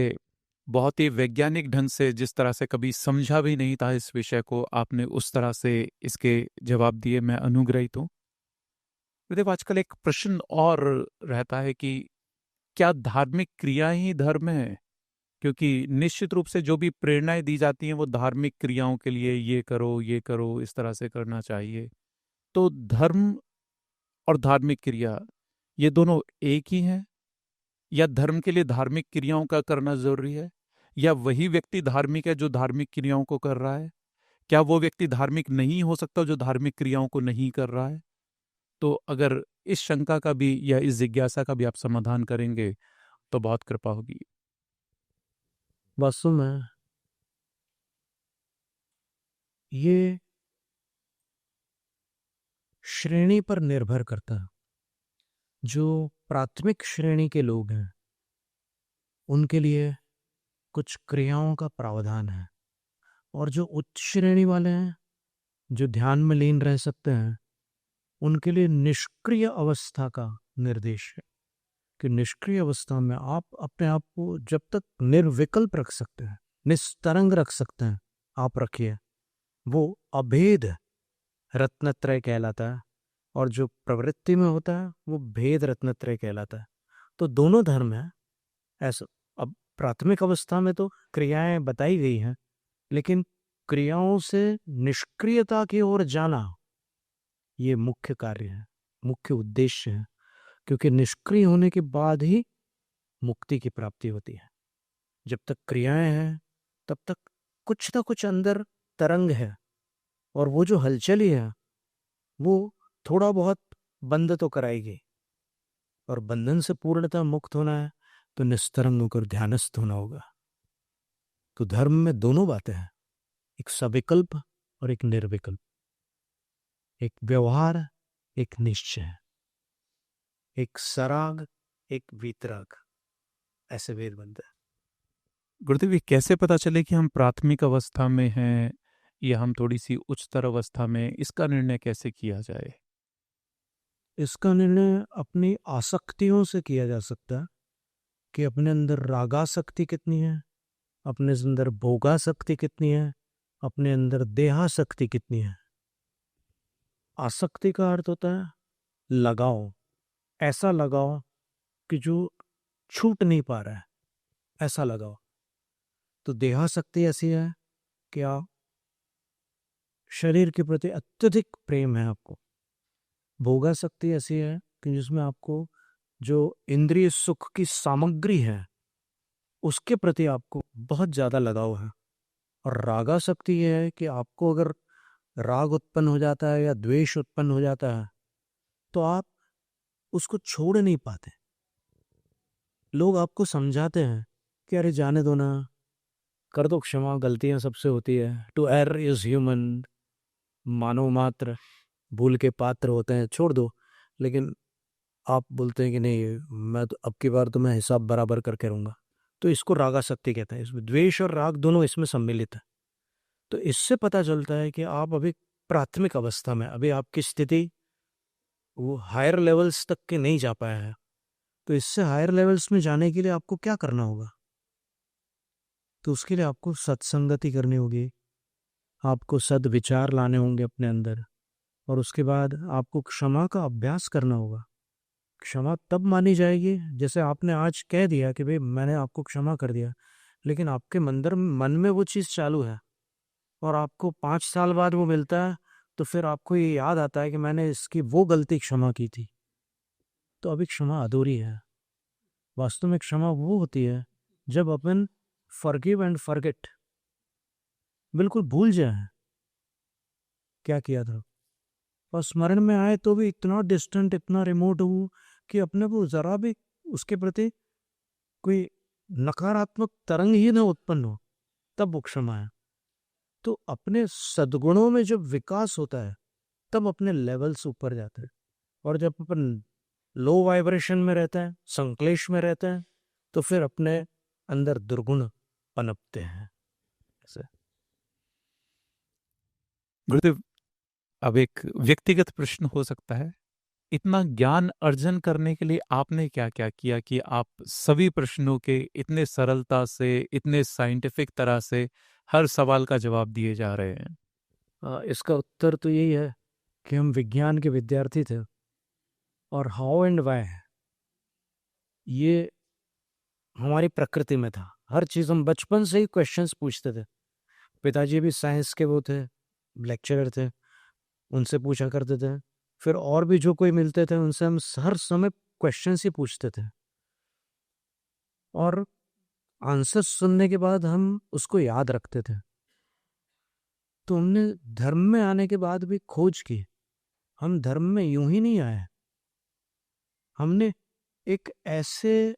बहुत ही वैज्ञानिक ढंग से, जिस तरह से कभी समझा भी नहीं था इस विषय को, आपने उस तरह से इसके जवाब दिए। मैं अनुग्रहित हूँ। प्रतिभा, आजकल एक प्रश्न और रहता है कि क्या धार्मिक क्रिया ही धर्म है? क्योंकि निश्चित रूप से जो भी प्रेरणाएं दी जाती हैं वो धार्मिक क्रियाओं के लिए, ये करो, इस तरह से करना चाहिए। तो धर्म और धार्मिक क्रिया, ये दोनों एक ही हैं? या धर्म के लिए धार्मिक क्रियाओं का करना जरूरी है? या वही व्यक्ति धार्मिक है जो धार्मिक क्रियाओं को कर रहा है? क्या वो व्यक्ति धार्मिक नहीं हो सकता जो धार्मिक क्रियाओं को नहीं कर रहा है? तो अगर इस शंका का भी या इस जिज्ञासा का भी आप समाधान करेंगे तो बहुत कृपा होगी। वास्तव में ये श्रेणी पर निर्भर करता है। जो प्राथमिक श्रेणी के लोग हैं उनके लिए कुछ क्रियाओं का प्रावधान है, और जो उच्च श्रेणी वाले हैं, जो ध्यान में लीन रह सकते हैं, उनके लिए निष्क्रिय अवस्था का निर्देश है। कि निष्क्रिय अवस्था में आप अपने आप को जब तक निर्विकल्प रख सकते हैं, निस्तरंग रख सकते हैं, आप रखिए। वो अभेद रत्नत्रय कहलाता है, और जो प्रवृत्ति में होता है वो भेद रत्नत्रय कहलाता है। तो दोनों धर्म है ऐसा। अब प्राथमिक अवस्था में तो क्रियाएं बताई गई हैं, लेकिन क्रियाओं से निष्क्रियता की ओर जाना ये मुख्य कार्य है, मुख्य उद्देश्य है। क्योंकि निष्क्रिय होने के बाद ही मुक्ति की प्राप्ति होती है। जब तक क्रियाएं हैं तब तक कुछ ना कुछ अंदर तरंग है, और वो जो हलचल ही है वो थोड़ा बहुत बंद तो कराएगी। और बंधन से पूर्णतः मुक्त होना है तो निस्तरंग होकर ध्यानस्थ होना होगा। तो धर्म में दोनों बातें हैं, एक सविकल्प और एक निर्विकल्प, एक व्यवहार, एक निश्चय, एक सराग, एक वीतराग, ऐसे वेद बनते हैं। गुरुदेव, ये कैसे पता चले कि हम प्राथमिक अवस्था में हैं या हम थोड़ी सी उच्चतर अवस्था में? इसका निर्णय कैसे किया जाए? इसका निर्णय अपनी आसक्तियों से किया जा सकता है कि अपने अंदर रागासक्ति कितनी है, अपने अंदर भोगासक्ति कितनी है, अपने अंदर देहासक्ति कितनी है। आसक्ति का अर्थ होता है लगाओ, ऐसा लगाओ कि जो छूट नहीं पा रहा है, ऐसा लगाओ। तो देहासक्ति ऐसी है कि आप शरीर के प्रति अत्यधिक प्रेम है आपको। भोगासक्ति ऐसी है कि जिसमें आपको जो इंद्रिय सुख की सामग्री है उसके प्रति आपको बहुत ज्यादा लगाव है। और रागासक्ति यह है कि आपको अगर राग उत्पन्न हो जाता है या द्वेष उत्पन्न हो जाता है तो आप उसको छोड़ नहीं पाते। लोग आपको समझाते हैं कि अरे जाने दो ना, कर दो क्षमा, गलतियां सबसे होती है। टू एयर इज ह्यूमन, मानव मात्र भूल के पात्र होते हैं, छोड़ दो। लेकिन आप बोलते हैं कि नहीं, मैं तो अब की बार तो मैं हिसाब बराबर करके रहूंगा, तो इसको रागासक्ति कहते हैं। इसमें द्वेष और राग दोनों इसमें सम्मिलित है। तो इससे पता चलता है कि आप अभी प्राथमिक अवस्था में, अभी आपकी स्थिति वो हायर लेवल्स तक के नहीं जा पाया है। तो इससे हायर लेवल्स में जाने के लिए आपको क्या करना होगा? तो उसके लिए आपको सत्संगति करनी होगी, आपको सद्विचार लाने होंगे अपने अंदर, और उसके बाद आपको क्षमा का अभ्यास करना होगा। क्षमा तब मानी जाएगी जैसे आपने आज कह दिया कि भाई मैंने आपको क्षमा कर दिया, लेकिन आपके मन में वो चीज़ चालू है, और आपको 5 साल बाद वो मिलता है, तो फिर आपको ये याद आता है कि मैंने इसकी वो गलती क्षमा की थी, तो अभी क्षमा अधूरी है। वास्तव में क्षमा वो होती है जब अपन फॉरगिव एंड फॉरगेट, बिल्कुल भूल जाए क्या किया था, और स्मरण में आए तो भी इतना डिस्टेंट, इतना रिमोट हो कि अपने को जरा भी उसके प्रति कोई नकारात्मक तरंग ही ना उत्पन्न हो, तब वो क्षमा है। तो अपने सद्गुणों में जब विकास होता है तब अपने लेवल्स ऊपर जाते हैं, और जब अपन लो वाइब्रेशन में रहते हैं, संक्लेश में रहते हैं, तो फिर अपने अंदर दुर्गुण पनपते हैं। ऐसे गुरुदेव, अब एक व्यक्तिगत प्रश्न हो सकता है, इतना ज्ञान अर्जन करने के लिए आपने क्या क्या किया कि आप सभी प्रश्नों के इतने सरलता से, इतने साइंटिफिक तरह से हर सवाल का जवाब दिए जा रहे हैं? इसका उत्तर तो यही है कि हम विज्ञान के विद्यार्थी थे, और हाउ एंड वाई ये हमारी प्रकृति में था। हर चीज हम बचपन से ही क्वेश्चंस पूछते थे। पिताजी भी साइंस के वो थे, लेक्चरर थे, उनसे पूछा करते थे। फिर और भी जो कोई मिलते थे उनसे हम हर समय क्वेश्चंस ही पूछते थे, और आंसर सुनने के बाद हम उसको याद रखते थे। तो हमने धर्म में आने के बाद भी खोज की। हम धर्म में यूं ही नहीं आए, हमने एक ऐसे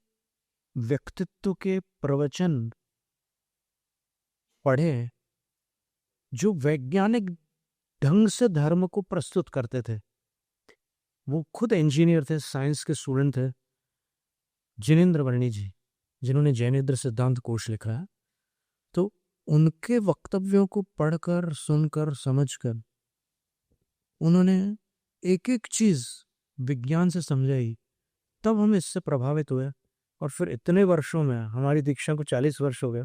व्यक्तित्व के प्रवचन पढ़े जो वैज्ञानिक ढंग से धर्म को प्रस्तुत करते थे। वो खुद इंजीनियर थे, साइंस के स्टूडेंट थे, जिनेंद्र वर्णी जी, जिन्होंने जैनेन्द्र सिद्धांत कोश लिखा है। तो उनके वक्तव्यों को पढ़कर, सुनकर, समझकर उन्होंने एक एक चीज विज्ञान से समझाई, तब हम इससे प्रभावित हुए। और फिर इतने वर्षों में, हमारी दीक्षा को 40 वर्ष हो गए,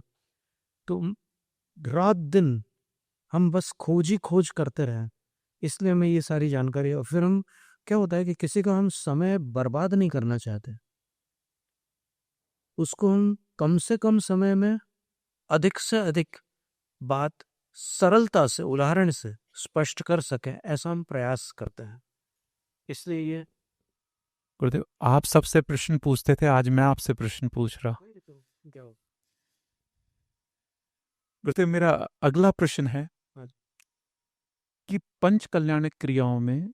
तो रात दिन हम बस खोज ही खोज करते रहे। इसलिए हमें ये सारी जानकारी, और फिर हम क्या होता है कि किसी का हम समय बर्बाद नहीं करना चाहते, उसको हम कम से कम समय में अधिक से अधिक बात सरलता से, उदाहरण से स्पष्ट कर सकें, ऐसा हम प्रयास करते हैं। इसलिए ये गुरुदेव, आप सबसे प्रश्न पूछते थे, आज मैं आपसे प्रश्न पूछ रहा। क्या हो? गुरुदेव, मेरा अगला प्रश्न है कि पंच कल्याणिक क्रियाओं में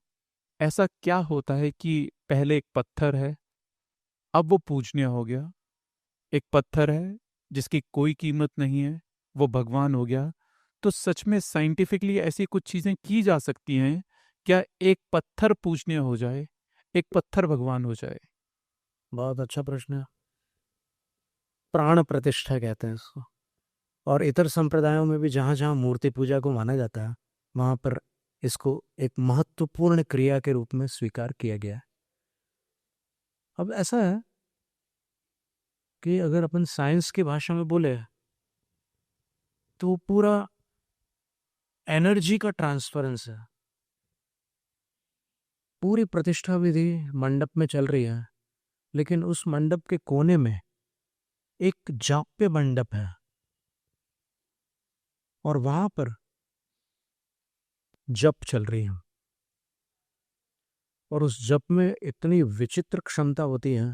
ऐसा क्या होता है कि पहले एक पत्थर है, अब वो पूजनीय हो गया। एक पत्थर है जिसकी कोई कीमत नहीं है, वो भगवान हो गया। तो सच में साइंटिफिकली ऐसी कुछ चीजें की जा सकती हैं क्या? एक पत्थर पूजनीय हो जाए, एक पत्थर भगवान हो जाए? बहुत अच्छा प्रश्न है। प्राण प्रतिष्ठा कहते हैं इसको। और इतर संप्रदायों में भी जहाँ जहाँ मूर्ति पूजा को माना जाता है, वहाँ पर इसको एक महत्वपूर्ण क्रिया के रूप में स्वीकार किया गया है। अब ऐसा है कि अगर अपन साइंस की भाषा में बोले तो पूरा एनर्जी का ट्रांसफरेंस है। पूरी प्रतिष्ठा विधि मंडप में चल रही है, लेकिन उस मंडप के कोने में एक जाप्य मंडप है, और वहां पर जप चल रही है। और उस जप में इतनी विचित्र क्षमता होती है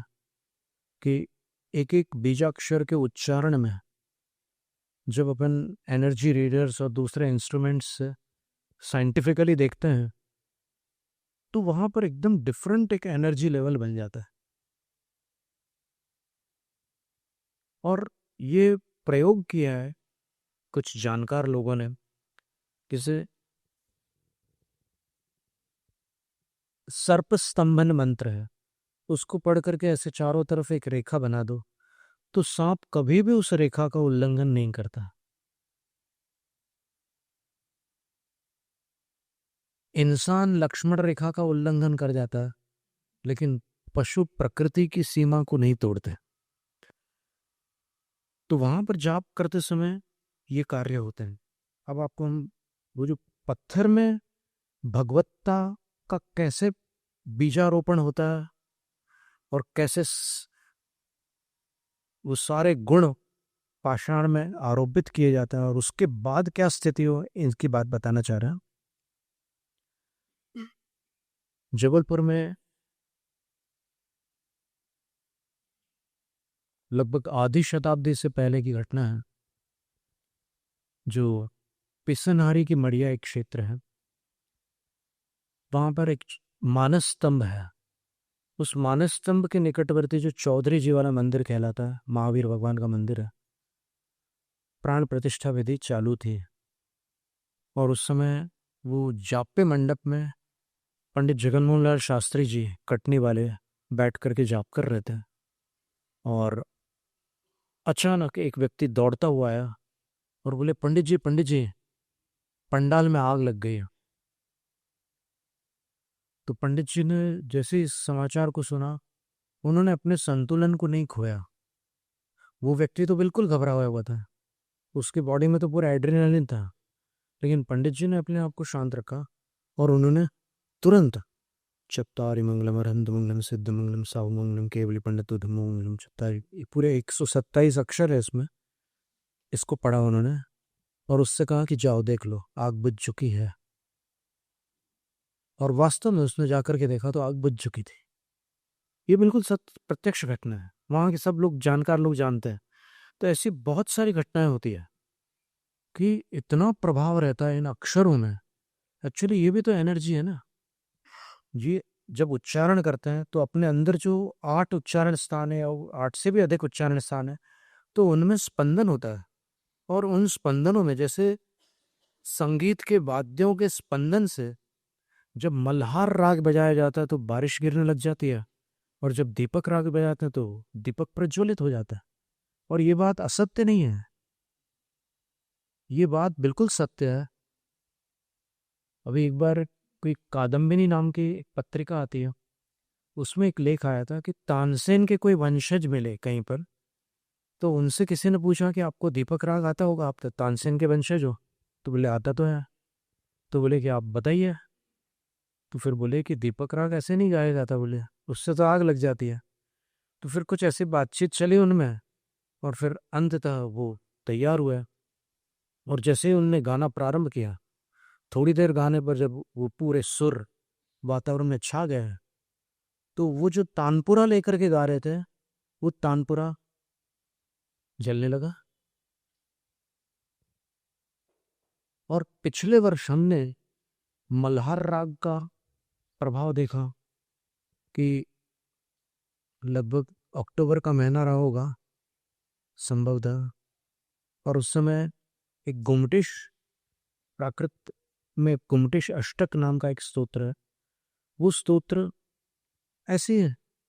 कि एक एक बीजाक्षर के उच्चारण में, जब अपन एनर्जी रीडर्स और दूसरे इंस्ट्रूमेंट्स से साइंटिफिकली देखते हैं, तो वहां पर एकदम डिफरेंट एक एनर्जी लेवल बन जाता है। और ये प्रयोग किया है कुछ जानकार लोगों ने किसे सर्प स्तंभन मंत्र है, उसको पढ़ करके ऐसे चारों तरफ एक रेखा बना दो, तो सांप कभी भी उस रेखा का उल्लंघन नहीं करता। इंसान लक्ष्मण रेखा का उल्लंघन कर जाता है, लेकिन पशु प्रकृति की सीमा को नहीं तोड़ते। तो वहां पर जाप करते समय ये कार्य होते हैं। अब आपको हम वो जो पत्थर में भगवत्ता का कैसे बीजारोपण होता है और कैसे वो सारे गुण पाषाण में आरोपित किए जाते हैं और उसके बाद क्या स्थिति हो, इनकी बात बताना चाह रहा हूं। जबलपुर में लगभग आधी शताब्दी से पहले की घटना है, जो पिसनहारी की मड़िया एक क्षेत्र है, वहां पर एक मानस स्तंभ है। उस मानस स्तंभ के निकटवर्ती जो चौधरी जी वाला मंदिर कहलाता है, महावीर भगवान का मंदिर है, प्राण प्रतिष्ठा विधि चालू थी और उस समय वो जाप्पे मंडप में पंडित जगनमोहन लाल शास्त्री जी कटनी वाले बैठ करके जाप कर रहे थे और अचानक एक व्यक्ति दौड़ता हुआ आया और बोले, पंडित जी पंडाल में आग लग गई है। तो पंडित जी ने जैसे इस समाचार को सुना, उन्होंने अपने संतुलन को नहीं खोया। वो व्यक्ति तो बिल्कुल घबरा हुआ था, उसकी बॉडी में तो पूरा एड्रेनलिन था, लेकिन पंडित जी ने अपने आप को शांत रखा और उन्होंने तुरंत चत्तारि मंगलम अरहंत मंगलम सिद्ध मंगलम साहु मंगलम केवली पंडित मंगलम चत्तारि, पूरे 127 अक्षर है इसमें, इसको पढ़ा उन्होंने और उससे कहा कि जाओ देख लो आग बुझ चुकी है। और वास्तव में उसने जाकर के देखा तो आग बुझ चुकी थी। ये बिल्कुल सत्य प्रत्यक्ष घटना है, वहां के सब लोग जानकार लोग जानते हैं। तो ऐसी बहुत सारी घटनाएं होती है कि इतना प्रभाव रहता है इन अक्षरों में। एक्चुअली ये भी तो एनर्जी है ना। ये जब उच्चारण करते हैं तो अपने अंदर जो 8 उच्चारण स्थान है और 8 से भी अधिक उच्चारण स्थान है, तो उनमें स्पंदन होता है और उन स्पंदनों में जैसे संगीत के वाद्यों के स्पंदन से जब मल्हार राग बजाया जाता है तो बारिश गिरने लग जाती है और जब दीपक राग बजाते हैं तो दीपक प्रज्वलित हो जाता है। और ये बात असत्य नहीं है, ये बात बिल्कुल सत्य है। अभी एक बार कोई कादम्बिनी नाम की एक पत्रिका आती है, उसमें एक लेख आया था कि तानसेन के कोई वंशज मिले कहीं पर, तो उनसे किसी ने पूछा कि आपको दीपक राग आता होगा, आप तो तानसेन के वंशज हो। तो बोले आता तो है। तो बोले कि आप बताइए। तो फिर बोले कि दीपक राग ऐसे नहीं गाया जाता, बोले उससे तो आग लग जाती है। तो फिर कुछ ऐसी बातचीत चली उनमें और फिर अंततः वो तैयार हुआ। और जैसे ही उनने गाना प्रारंभ किया, थोड़ी देर गाने पर जब वो पूरे सुर वातावरण में छा गए, तो वो जो तानपुरा लेकर के गा रहे थे, वो तानपुरा जलने लगा। और पिछले वर्ष हमने मल्हार राग का प्रभाव देखा कि लगभग अक्टूबर का महीना रहा होगा संभवतः, और उस समय एक गुमटिश प्राकृत में गुमटिश अष्टक नाम का एक स्तोत्र है। वो स्तोत्र ऐसे ही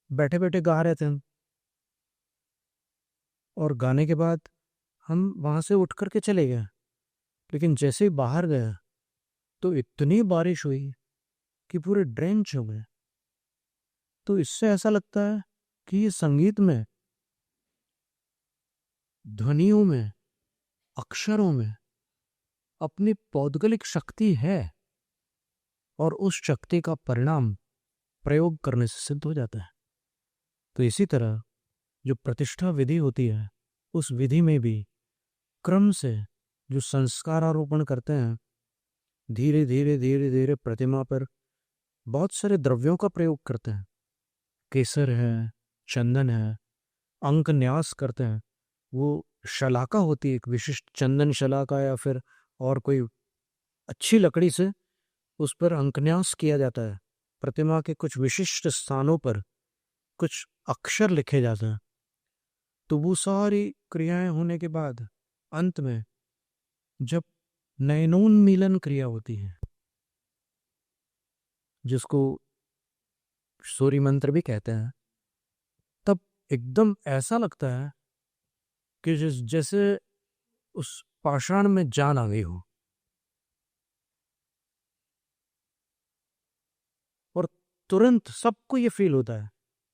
बैठे बैठे गा रहे थे हम, और गाने के बाद हम वहां से उठ करके चले गए। लेकिन जैसे ही बाहर गए तो इतनी बारिश हुई कि पूरे ड्रेंच हो गए। तो इससे ऐसा लगता है कि ये संगीत में, ध्वनियों में, अक्षरों में अपनी पौद्गलिक शक्ति है और उस शक्ति का परिणाम प्रयोग करने से सिद्ध हो जाता है। तो इसी तरह जो प्रतिष्ठा विधि होती है, उस विधि में भी क्रम से जो संस्कार आरोपण करते हैं, धीरे धीरे धीरे धीरे प्रतिमा पर बहुत सारे द्रव्यों का प्रयोग करते हैं। केसर है, चंदन है, अंक न्यास करते हैं। वो शलाका होती है एक विशिष्ट, चंदन शलाका या फिर और कोई अच्छी लकड़ी से उस पर अंकन्यास किया जाता है। प्रतिमा के कुछ विशिष्ट स्थानों पर कुछ अक्षर लिखे जाते हैं। तो वो सारी क्रियाएं होने के बाद अंत में जब नयनोन्मीलन क्रिया होती है, जिसको सूर्य मंत्र भी कहते हैं, तब एकदम ऐसा लगता है कि जैसे उस पाषाण में जान आ गई हो, और तुरंत सबको ये फील होता है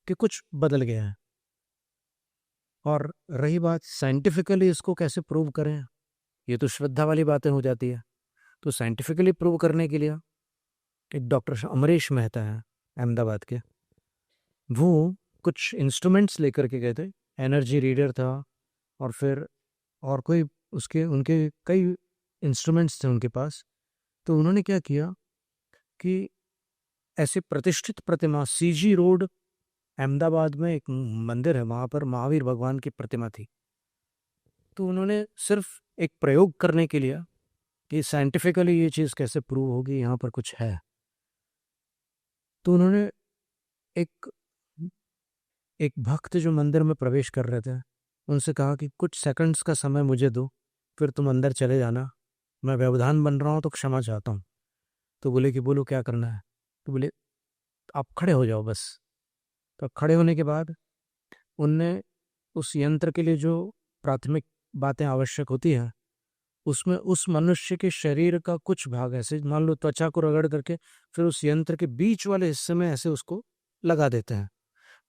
कि कुछ बदल गया है। और रही बात साइंटिफिकली इसको कैसे प्रूव करें, ये तो श्रद्धा वाली बातें हो जाती है। तो साइंटिफिकली प्रूव करने के लिए एक डॉक्टर अमरीश मेहता है अहमदाबाद के, वो कुछ इंस्ट्रूमेंट्स लेकर के गए थे, एनर्जी रीडर था, और फिर और कोई उनके कई इंस्ट्रूमेंट्स थे उनके पास। तो उन्होंने क्या किया कि ऐसे प्रतिष्ठित प्रतिमा, सीजी रोड अहमदाबाद में एक मंदिर है, वहाँ पर महावीर भगवान की प्रतिमा थी। तो उन्होंने सिर्फ एक प्रयोग करने के लिए कि साइंटिफिकली ये चीज़ कैसे प्रूव होगी, यहाँ पर कुछ है, तो उन्होंने एक एक भक्त जो मंदिर में प्रवेश कर रहे थे उनसे कहा कि कुछ सेकंड्स का समय मुझे दो, फिर तुम अंदर चले जाना, मैं व्यवधान बन रहा हूँ तो क्षमा चाहता हूँ। तो बोले कि बोलो क्या करना है। तो बोले आप खड़े हो जाओ बस। तो खड़े होने के बाद उनने उस यंत्र के लिए जो प्राथमिक बातें आवश्यक होती है, उसमें उस मनुष्य के शरीर का कुछ भाग ऐसे, मान लो त्वचा को रगड़ करके फिर उस यंत्र के बीच वाले हिस्से में ऐसे उसको लगा देते हैं,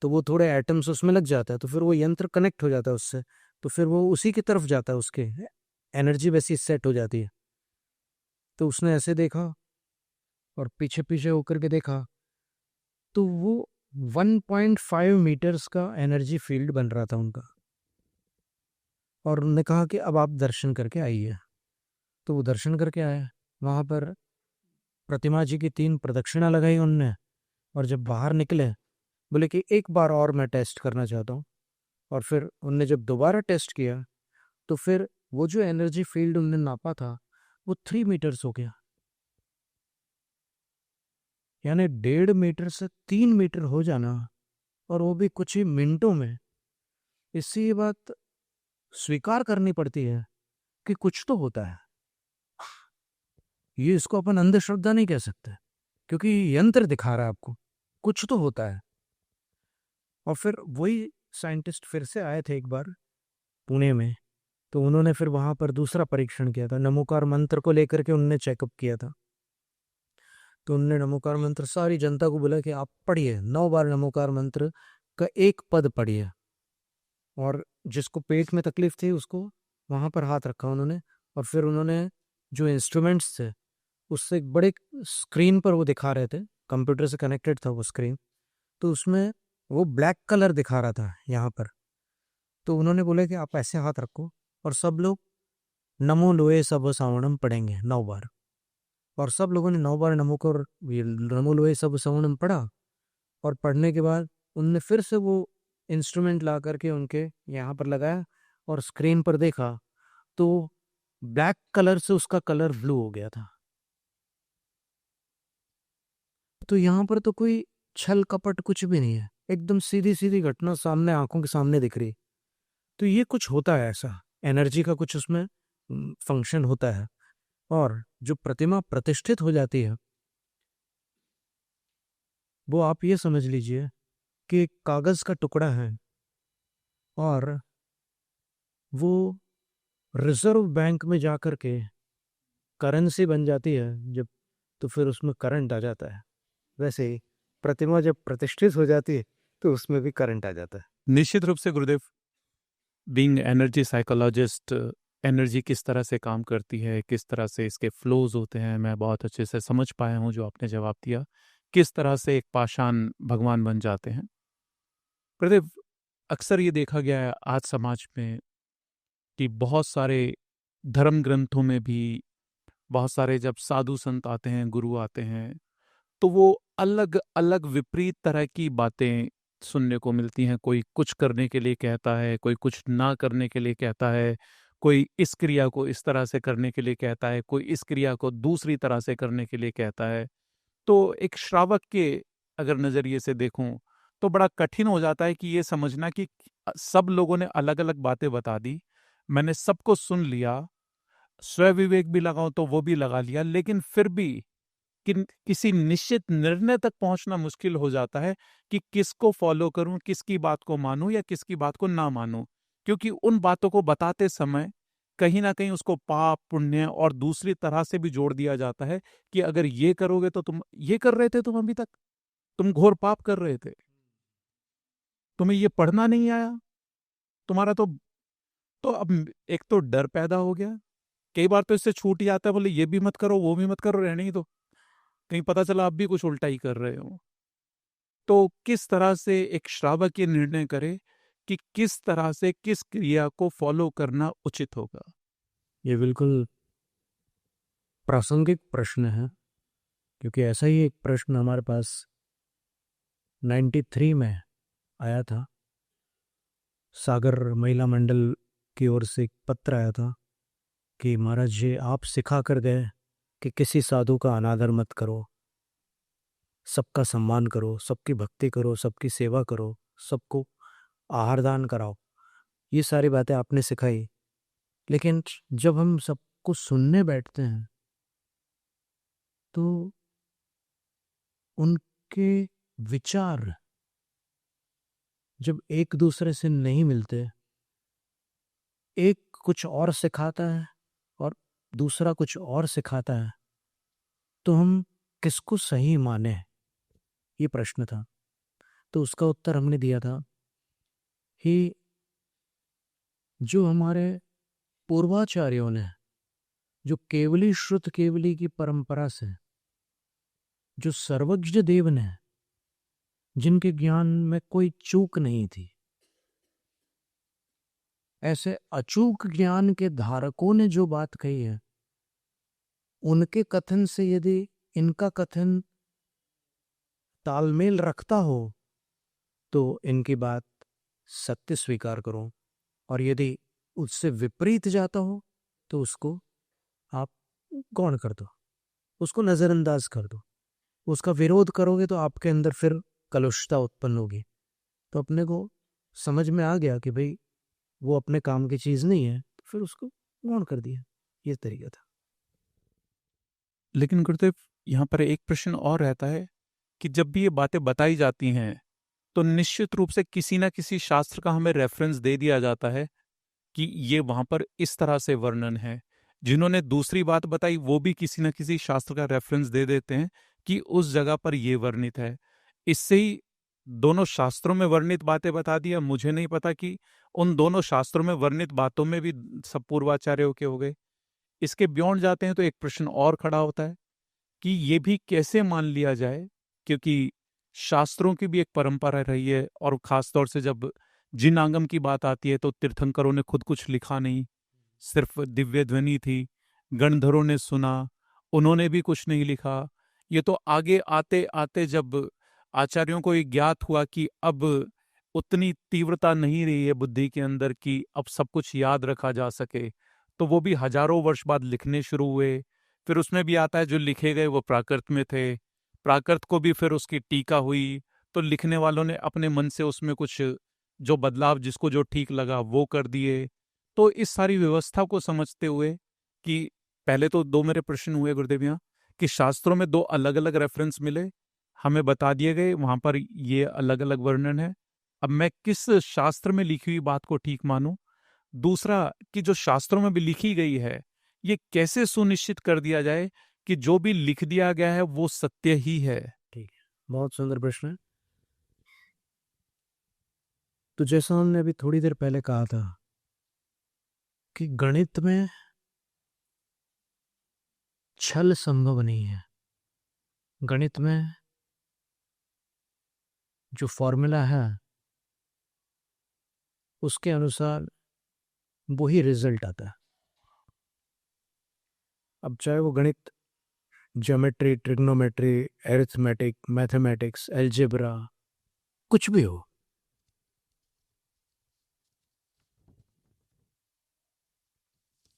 तो वो थोड़े एटम्स उसमें लग जाता है, तो फिर वो यंत्र कनेक्ट हो जाता है उससे, तो फिर वो उसी की तरफ जाता है, उसके एनर्जी वैसी सेट हो जाती है। तो उसने ऐसे देखा और पीछे पीछे होकर के देखा, तो वो 1.5 मीटर्स का एनर्जी फील्ड बन रहा था उनका। और उन्होंने कहा कि अब आप दर्शन करके आइए। तो वो दर्शन करके आए, वहाँ पर प्रतिमा जी की 3 प्रदक्षिणा लगाई उनने, और जब बाहर निकले बोले कि एक बार और मैं टेस्ट करना चाहता हूँ। और फिर उनने जब दोबारा टेस्ट किया तो फिर वो जो एनर्जी फील्ड उनने नापा था वो 3 मीटर्स हो गया, यानी 1.5 मीटर से 3 मीटर हो जाना, और वो भी कुछ ही मिनटों में। इससे ये बात स्वीकार करनी पड़ती है कि कुछ तो होता है। ये इसको अपन अंधश्रद्धा नहीं कह सकते, क्योंकि यंत्र दिखा रहा है आपको, कुछ तो होता है। और फिर वही साइंटिस्ट फिर से आए थे एक बार पुणे में, तो उन्होंने फिर वहां पर दूसरा परीक्षण किया था, नमोकार मंत्र को लेकर के उनने चेकअप किया था। तो उनने नमोकार मंत्र सारी जनता को बोला कि आप पढ़िए, 9 बार नमोकार मंत्र का एक पद पढ़िए। और जिसको पेट में तकलीफ थी उसको वहां पर हाथ रखा उन्होंने, और फिर उन्होंने जो इंस्ट्रूमेंट्स थे उससे एक बड़े स्क्रीन पर वो दिखा रहे थे, कंप्यूटर से कनेक्टेड था वो स्क्रीन, तो उसमें वो ब्लैक कलर दिखा रहा था यहाँ पर। तो उन्होंने बोला कि आप ऐसे हाथ रखो, और सब लोग नमो लोए सब सावणम पढ़ेंगे 9 बार। और सब लोगों ने 9 बार नमो लोए सब सावणम पढ़ा। और पढ़ने के बाद उनने फिर से वो इंस्ट्रूमेंट ला करके उनके यहाँ पर लगाया, और स्क्रीन पर देखा तो ब्लैक कलर से उसका कलर ब्लू हो गया था। तो यहाँ पर तो कोई छल कपट कुछ भी नहीं है, एकदम सीधी सीधी घटना सामने, आंखों के सामने दिख रही। तो ये कुछ होता है ऐसा, एनर्जी का कुछ उसमें फंक्शन होता है। और जो प्रतिमा प्रतिष्ठित हो जाती है वो आप ये समझ लीजिए कि एक कागज का टुकड़ा है, और वो रिजर्व बैंक में जाकर के करेंसी बन जाती है जब, तो फिर उसमें करंट आ जाता है। वैसे ही प्रतिमा जब प्रतिष्ठित हो जाती है तो उसमें भी करंट आ जाता है। निश्चित रूप से गुरुदेव, बीइंग एनर्जी साइकोलॉजिस्ट, एनर्जी किस तरह से काम करती है, किस तरह से इसके फ्लोज होते हैं, मैं बहुत अच्छे से समझ पाया हूँ जो आपने जवाब दिया, किस तरह से एक पाषाण भगवान बन जाते हैं। गुरुदेव, अक्सर ये देखा गया है आज समाज में कि बहुत सारे धर्म ग्रंथों में भी बहुत सारे जब साधु संत आते हैं, गुरु आते हैं, तो वो अलग अलग विपरीत तरह की बातें सुनने को मिलती हैं। कोई कुछ करने के लिए कहता है, कोई कुछ ना करने के लिए कहता है, कोई इस क्रिया को इस तरह से करने के लिए कहता है, कोई इस क्रिया को दूसरी तरह से करने के लिए कहता है। तो एक श्रावक के अगर नज़रिए से देखूं तो बड़ा कठिन हो जाता है कि ये समझना कि सब लोगों ने अलग अलग बातें बता दी, मैंने सबको सुन लिया, स्व विवेक भी लगाऊं तो वो भी लगा लिया, लेकिन फिर भी किसी निश्चित निर्णय तक पहुंचना मुश्किल हो जाता है कि किसको फॉलो करूं, किसकी बात को मानूं या किसकी बात को ना मानूं। क्योंकि उन बातों को बताते समय कहीं ना कहीं उसको पाप पुण्य और दूसरी तरह से भी जोड़ दिया जाता है कि अगर ये करोगे तो तुम ये कर रहे थे, तुम अभी तक तुम घोर पाप कर रहे थे, तुम्हें ये पढ़ना नहीं आया, तुम्हारा तो अब एक तो डर पैदा हो गया। कई बार तो इससे छूट ही आता है, बोले ये भी मत करो वो भी मत करो, रहने ही दो, कहीं पता चला आप भी कुछ उल्टा ही कर रहे हो। तो किस तरह से एक श्रावक ये निर्णय करे कि किस तरह से किस क्रिया को फॉलो करना उचित होगा? ये बिल्कुल प्रासंगिक प्रश्न है, क्योंकि ऐसा ही एक प्रश्न हमारे पास 93 में आया था। सागर महिला मंडल की ओर से एक पत्र आया था कि महाराज जी आप सिखा कर गए कि किसी साधु का अनादर मत करो, सबका सम्मान करो, सबकी भक्ति करो, सबकी सेवा करो, सबको आहार दान कराओ। ये सारी बातें आपने सिखाई, लेकिन जब हम सबको सुनने बैठते हैं तो उनके विचार जब एक दूसरे से नहीं मिलते, एक कुछ और सिखाता है और दूसरा कुछ और सिखाता है, तो हम किसको सही माने? ये प्रश्न था। तो उसका उत्तर हमने दिया था कि जो हमारे पूर्वाचार्यों ने, जो केवली श्रुत केवली की परंपरा से, जो सर्वज्ञ देव ने, जिनके ज्ञान में कोई चूक नहीं थी, ऐसे अचूक ज्ञान के धारकों ने जो बात कही है, उनके कथन से यदि इनका कथन तालमेल रखता हो तो इनकी बात सत्य स्वीकार करो, और यदि उससे विपरीत जाता हो तो उसको आप गौण कर दो, उसको नजरअंदाज कर दो। उसका विरोध करोगे तो आपके अंदर फिर कलुषता उत्पन्न होगी। तो अपने को समझ में आ गया कि भाई वो अपने काम की चीज नहीं है, तो फिर उसको गौण कर दिया। ये तरीका था। लेकिन गुरुदेव, यहाँ पर एक प्रश्न और रहता है कि जब भी ये बातें बताई जाती हैं तो निश्चित रूप से किसी ना किसी शास्त्र का हमें रेफरेंस दे दिया जाता है कि ये वहां पर इस तरह से वर्णन है। जिन्होंने दूसरी बात बताई वो भी किसी न किसी शास्त्र का रेफरेंस दे देते हैं कि उस जगह पर ये वर्णित है। इससे ही दोनों शास्त्रों में वर्णित बातें बता दिया। मुझे नहीं पता कि उन दोनों शास्त्रों में वर्णित बातों में भी सब पूर्वाचार्यों के हो गए। इसके बियॉन्ड जाते हैं तो एक प्रश्न और खड़ा होता है कि ये भी कैसे मान लिया जाए, क्योंकि शास्त्रों की भी एक परंपरा रही है, और खासतौर से जब जिन आगम की बात आती है तो तीर्थंकरों ने खुद कुछ लिखा नहीं, सिर्फ दिव्य ध्वनि थी। गणधरों ने सुना, उन्होंने भी कुछ नहीं लिखा। ये तो आगे आते आते जब आचार्यों को ये ज्ञात हुआ कि अब उतनी तीव्रता नहीं रही है बुद्धि के अंदर कि अब सब कुछ याद रखा जा सके, तो वो भी हजारों वर्ष बाद लिखने शुरू हुए। फिर उसमें भी आता है जो लिखे गए वो प्राकृत में थे, प्राकृत को भी फिर उसकी टीका हुई, तो लिखने वालों ने अपने मन से उसमें कुछ जो बदलाव जिसको जो ठीक लगा वो कर दिए। तो इस सारी व्यवस्था को समझते हुए कि पहले तो दो मेरे प्रश्न हुए गुरुदेव यहाँ कि शास्त्रों में दो अलग अलग रेफरेंस मिले, हमें बता दिए गए वहां पर ये अलग अलग वर्णन है। अब मैं किस शास्त्र में लिखी हुई बात को ठीक मानूं? दूसरा कि जो शास्त्रों में भी लिखी गई है ये कैसे सुनिश्चित कर दिया जाए कि जो भी लिख दिया गया है वो सत्य ही है? ठीक है, बहुत सुंदर प्रश्न है। तो जैसा हमने अभी थोड़ी देर पहले कहा था कि गणित में छल संभव नहीं है। गणित में जो फॉर्मूला है उसके अनुसार वही रिजल्ट आता है। अब चाहे वो गणित geometry, trigonometry, arithmetic, mathematics, algebra, कुछ भी हो,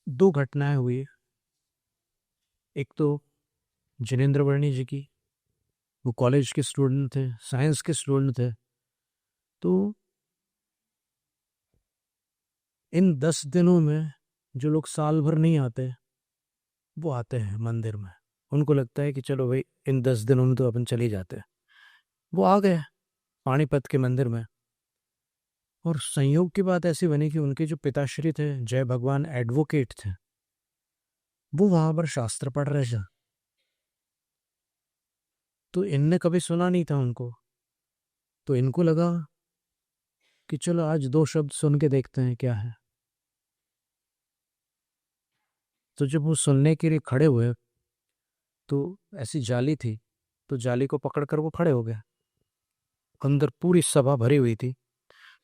दो घटनाएं हुई। एक तो जिनेंद्र वर्णी जी की, वो कॉलेज के स्टूडेंट थे, साइंस के स्टूडेंट थे। तो इन 10 दिनों में जो लोग साल भर नहीं आते वो आते हैं मंदिर में। उनको लगता है कि चलो भाई इन 10 दिनों में तो अपन चले जाते हैं। वो आ गए पानीपत के मंदिर में। और संयोग की बात ऐसी बनी कि उनके जो पिताश्री थे, जय भगवान एडवोकेट थे, वो वहां पर शास्त्र पढ़ रहे थे। तो इनने कभी सुना नहीं था उनको, तो इनको लगा कि चलो आज 2 शब्द सुन के देखते हैं क्या है। तो जब वो सुनने के लिए खड़े हुए तो ऐसी जाली थी, तो जाली को पकड़कर वो खड़े हो गए। अंदर पूरी सभा भरी हुई थी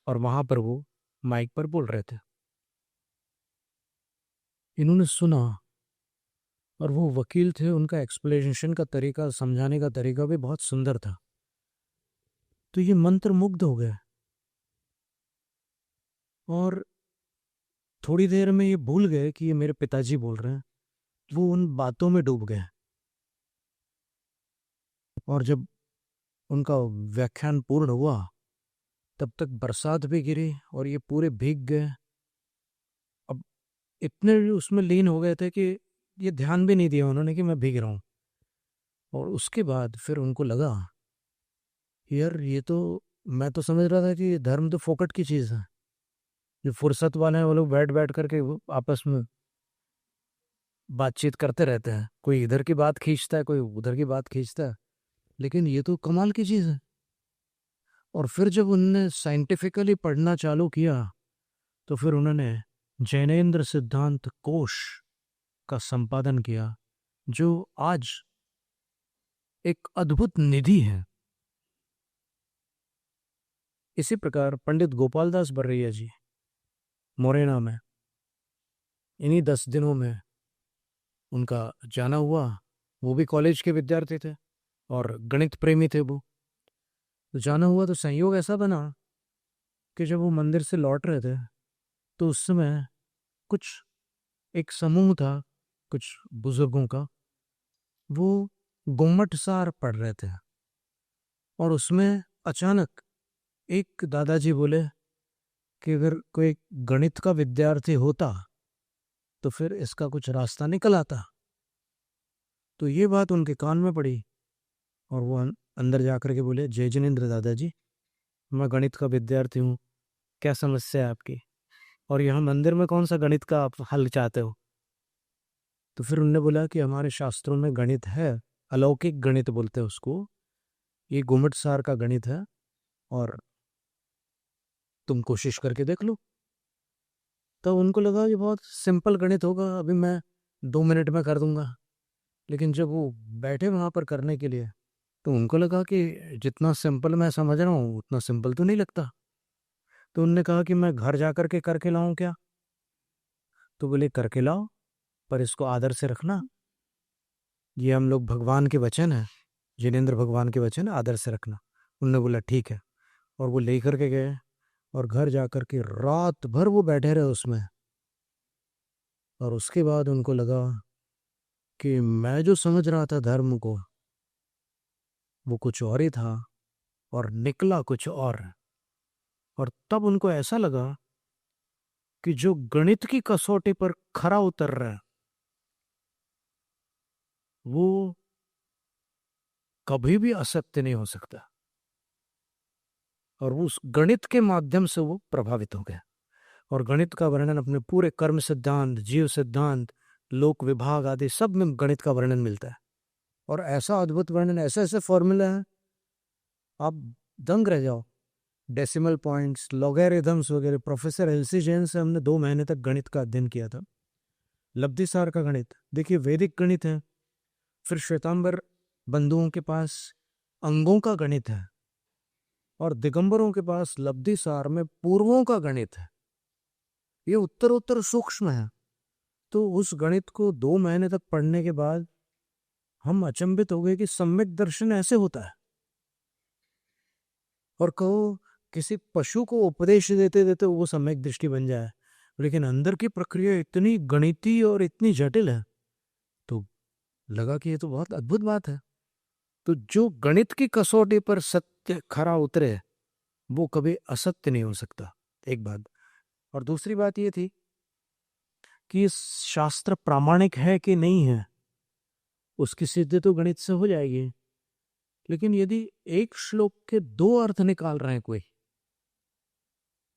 और वहां पर वो माइक पर बोल रहे थे। इन्होंने सुना और वो वकील थे, उनका एक्सप्लेनेशन का तरीका, समझाने का तरीका भी बहुत सुंदर था। तो ये मंत्र मुग्ध हो गए और थोड़ी देर में ये भूल गए कि ये मेरे पिताजी बोल रहे हैं। वो उन बातों में डूब गए। और जब उनका व्याख्यान पूर्ण हुआ तब तक बरसात भी गिरी और ये पूरे भीग गए। अब इतने उसमें लीन हो गए थे कि ये ध्यान भी नहीं दिया उन्होंने कि मैं भीग रहा हूँ। और उसके बाद फिर उनको लगा यार ये तो, मैं तो समझ रहा था कि धर्म तो फोकट की चीज़ है, जो फुर्सत वाले हैं वो लोग बैठ बैठ करके वो आपस में बातचीत करते रहते हैं, कोई इधर की बात खींचता है, कोई उधर की बात खींचता है, लेकिन ये तो कमाल की चीज़ है। और फिर जब उनने साइंटिफिकली पढ़ना चालू किया तो फिर उन्होंने जैनेन्द्र सिद्धांत कोश का संपादन किया, जो आज एक अद्भुत निधि है। इसी प्रकार पंडित गोपाल दास बर्रैया जी मोरेना में, इन्हीं 10 दिनों में उनका जाना हुआ। वो भी कॉलेज के विद्यार्थी थे और गणित प्रेमी थे वो। तो जाना हुआ तो संयोग ऐसा बना कि जब वो मंदिर से लौट रहे थे तो उस समय कुछ एक समूह था कुछ बुजुर्गों का, वो गुम्मट सार पढ़ रहे थे। और उसमें अचानक एक दादाजी बोले कि अगर कोई गणित का विद्यार्थी होता तो फिर इसका कुछ रास्ता निकल आता। तो ये बात उनके कान में पड़ी और वो अंदर जाकर के बोले, जय जिनेन्द्र दादाजी, मैं गणित का विद्यार्थी हूँ, क्या समस्या है आपकी, और यहाँ मंदिर में कौन सा गणित का आप हल चाहते हो। तो फिर उनने बोला कि हमारे शास्त्रों में गणित है, अलौकिक गणित बोलते हैं उसको, ये गुम्मट सार का गणित है और तुम कोशिश करके देख लो। तो उनको लगा कि बहुत सिंपल गणित होगा, अभी मैं 2 मिनट में कर दूंगा। लेकिन जब वो बैठे वहां पर करने के लिए तो उनको लगा कि जितना सिंपल मैं समझ रहा हूँ उतना सिंपल तो नहीं लगता। तो उनने कहा कि मैं घर जा करके करके लाऊं क्या। तो बोले करके लाओ, पर इसको आदर से रखना, ये हम लोग भगवान के वचन है, जिनेन्द्र भगवान के वचन है, आदर से रखना। उनने बोला ठीक है, और वो ले करके गए और घर जा करके रात भर वो बैठे रहे उसमें। और उसके बाद उनको लगा कि मैं जो समझ रहा था धर्म को वो कुछ और ही था और निकला कुछ और। और तब उनको ऐसा लगा कि जो गणित की कसौटी पर खरा उतर रहा है वो कभी भी असत्य नहीं हो सकता। और वो उस गणित के माध्यम से वो प्रभावित हो गया। और गणित का वर्णन अपने पूरे कर्म सिद्धांत, जीव सिद्धांत, लोक विभाग आदि सब में गणित का वर्णन मिलता है। और ऐसा अद्भुत वर्णन, ऐसे ऐसे फॉर्मूला है आप दंग रह जाओ। डेसिमल पॉइंट्स, लॉगरिथम्स वगैरह। प्रोफेसर एलसी जैन से हमने 2 महीने तक गणित का अध्ययन किया था। लब्धिसार का गणित देखिए, वैदिक गणित है। फिर श्वेतांबर बंधुओं के पास अंगों का गणित है और दिगंबरों के पास लब्धिसार में पूर्वों का गणित है। ये उत्तरोत्तर सूक्ष्म है। तो उस गणित को 2 महीने तक पढ़ने के बाद हम अचंभित हो गए कि सम्यक दर्शन ऐसे होता है। और कहो किसी पशु को उपदेश देते देते वो सम्यक दृष्टि बन जाए, लेकिन अंदर की प्रक्रिया इतनी गणितीय और इतनी जटिल है, तो लगा कि ये तो बहुत अद्भुत बात है। तो जो गणित की कसौटी पर सत्य खरा उतरे वो कभी असत्य नहीं हो सकता, एक बात। और दूसरी बात ये थी कि शास्त्र प्रामाणिक है कि नहीं है, उसकी सिद्धि तो गणित से हो जाएगी। लेकिन यदि एक श्लोक के 2 अर्थ निकाल रहे हैं कोई,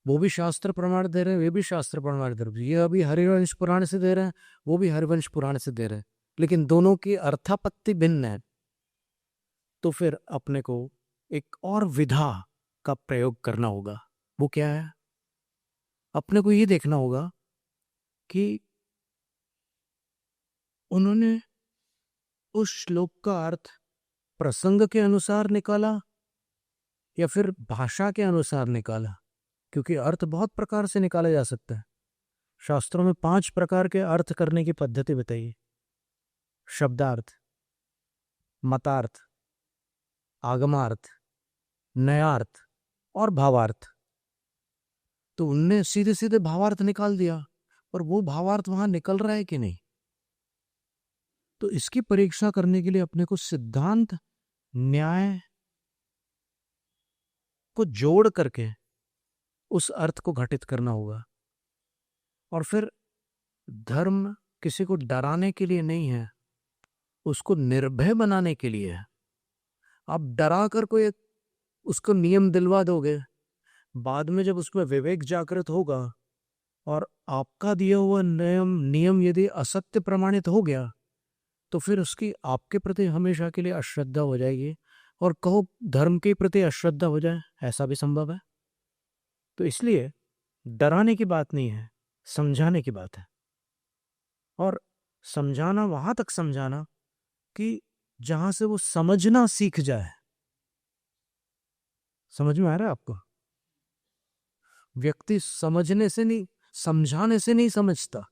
वो भी शास्त्र प्रमाण दे रहे हैं, वे भी शास्त्र प्रमाण दे रहे हैं, ये अभी हरिवंश पुराण से दे रहे हैं, वो भी हरिवंश पुराण से दे रहे हैं, लेकिन दोनों की अर्थापत्ति भिन्न है, तो फिर अपने को एक और विधा का प्रयोग करना होगा। वो क्या है? अपने को ये देखना होगा कि उन्होंने उस श्लोक का अर्थ प्रसंग के अनुसार निकाला या फिर भाषा के अनुसार निकाला, क्योंकि अर्थ बहुत प्रकार से निकाला जा सकता है। शास्त्रों में 5 प्रकार के अर्थ करने की पद्धति बताइए: शब्दार्थ, मतार्थ, आगमार्थ, नयार्थ और भावार्थ। तो उनने सीधे सीधे भावार्थ निकाल दिया, और वो भावार्थ वहां निकल रहा है कि नहीं, तो इसकी परीक्षा करने के लिए अपने को सिद्धांत न्याय को जोड़ करके उस अर्थ को घटित करना होगा। और फिर धर्म किसी को डराने के लिए नहीं है, उसको निर्भय बनाने के लिए है। आप डरा कर कोई उसको नियम दिलवा दोगे, बाद में जब उसमें विवेक जागृत होगा और आपका दिया हुआ नियम यदि असत्य प्रमाणित हो गया, तो फिर उसकी आपके प्रति हमेशा के लिए अश्रद्धा हो जाएगी, और कहो धर्म के प्रति अश्रद्धा हो जाए, ऐसा भी संभव है। तो इसलिए डराने की बात नहीं है, समझाने की बात है। और समझाना वहां तक समझाना कि जहां से वो समझना सीख जाए। समझ में आ रहा है आपको? व्यक्ति समझने से नहीं, समझाने से नहीं समझता,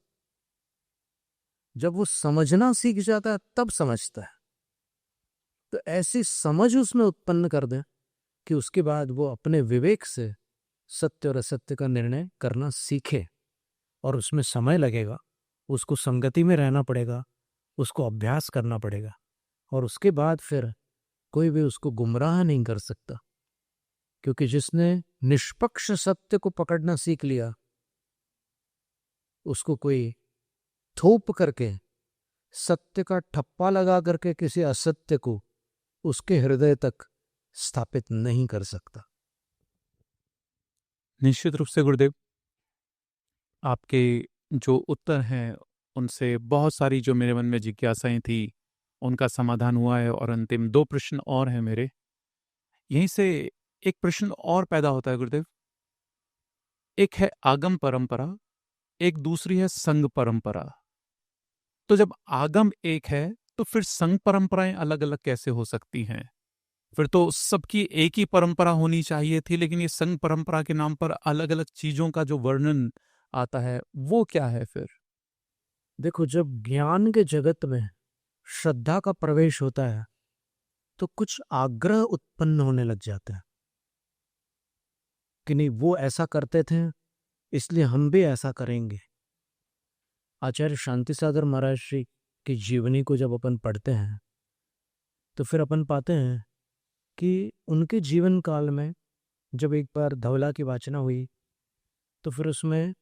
जब वो समझना सीख जाता है तब समझता है। तो ऐसी समझ उसमें उत्पन्न कर दे कि उसके बाद वो अपने विवेक से सत्य और असत्य का निर्णय करना सीखे। और उसमें समय लगेगा, उसको संगति में रहना पड़ेगा, उसको अभ्यास करना पड़ेगा, और उसके बाद फिर कोई भी उसको गुमराह नहीं कर सकता। क्योंकि जिसने निष्पक्ष सत्य को पकड़ना सीख लिया, उसको कोई थोप करके सत्य का ठप्पा लगा करके किसी असत्य को उसके हृदय तक स्थापित नहीं कर सकता। निश्चित रूप से गुरुदेव, आपके जो उत्तर हैं उनसे बहुत सारी जो मेरे मन में जिज्ञासाएं थी उनका समाधान हुआ है। और अंतिम 2 प्रश्न और हैं मेरे। यहीं से एक प्रश्न और पैदा होता है गुरुदेव। एक है आगम परंपरा, एक दूसरी है संघ परंपरा। तो जब आगम एक है तो फिर संघ परंपराएं अलग अलग कैसे हो सकती हैं? फिर तो सबकी एक ही परंपरा होनी चाहिए थी, लेकिन ये संघ परंपरा के नाम पर अलग अलग चीजों का जो वर्णन आता है वो क्या है फिर? देखो, जब ज्ञान के जगत में श्रद्धा का प्रवेश होता है तो कुछ आग्रह उत्पन्न होने लग जाता है कि नहीं, वो ऐसा करते थे इसलिए हम भी ऐसा करेंगे। आचार्य शांति सागर महाराज श्री की जीवनी को जब अपन पढ़ते हैं तो फिर अपन पाते हैं कि उनके जीवन काल में जब एक बार धवला की वाचना हुई, तो फिर उसमें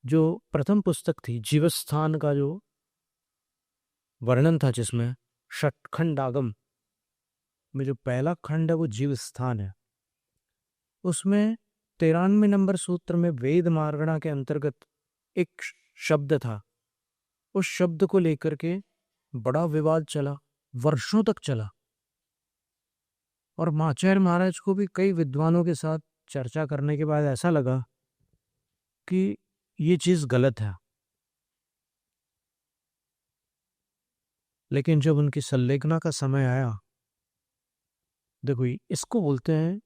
जो प्रथम पुस्तक थी जीवस्थान का जो वर्णन था, जिसमें षटखंडागम में जो पहला खंड है वो जीवस्थान है, उसमें 93 नंबर सूत्र में वेद मार्गणा के अंतर्गत एक शब्द था। उस शब्द को लेकर के बड़ा विवाद चला, वर्षों तक चला, और आचार्य महाराज को भी कई विद्वानों के साथ चर्चा करने के बाद ऐसा लगा कि ये चीज गलत है। लेकिन जब उनकी संलेखना का समय आया, देखो इसको बोलते हैं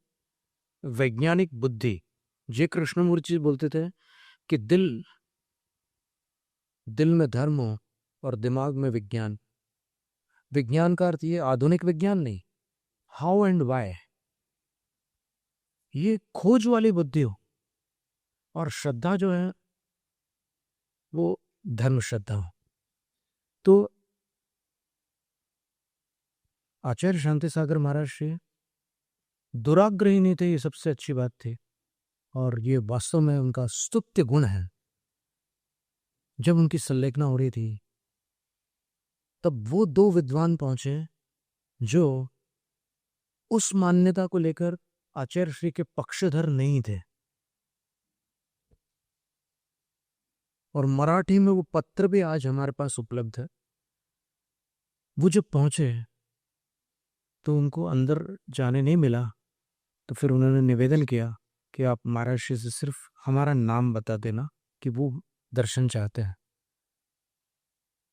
वैज्ञानिक बुद्धि। जे कृष्णमूर्ति जी बोलते थे कि दिल में धर्म हो और दिमाग में विज्ञान। विज्ञान का अर्थ ये आधुनिक विज्ञान नहीं, हाउ एंड वाई, ये खोज वाली बुद्धि हो, और श्रद्धा जो है वो धर्म श्रद्धा हो। तो आचार्य शांति सागर महाराज श्री दुराग्रही नहीं थे, ये सबसे अच्छी बात थी, और ये वास्तव में उनका स्तुत्य गुण है जब उनकी संलेखना हो रही थी, तब वो दो विद्वान पहुंचे जो उस मान्यता को लेकर आचार्य श्री के पक्षधर नहीं थे, और मराठी में वो पत्र भी आज हमारे पास उपलब्ध है। वो जब पहुंचे तो उनको अंदर जाने नहीं मिला, तो फिर उन्होंने निवेदन किया कि आप महाराज श्री से सिर्फ हमारा नाम बता देना कि वो दर्शन चाहते हैं।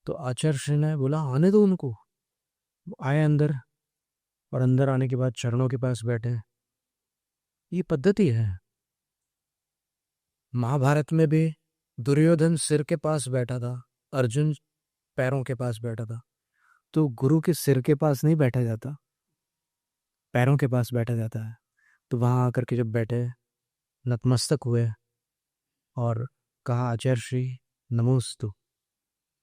तो आचार्य श्री ने बोला आने दो उनको। वो आए अंदर, और अंदर आने के बाद चरणों के पास बैठे। ये पद्धति है। महाभारत में भी दुर्योधन सिर के पास बैठा था, अर्जुन पैरों के पास बैठा था। तो गुरु के सिर के पास नहीं बैठा जाता, पैरों के पास बैठा जाता है। तो वहां आकर के जब बैठे, नतमस्तक हुए और कहा आचार्य श्री नमोस्तु।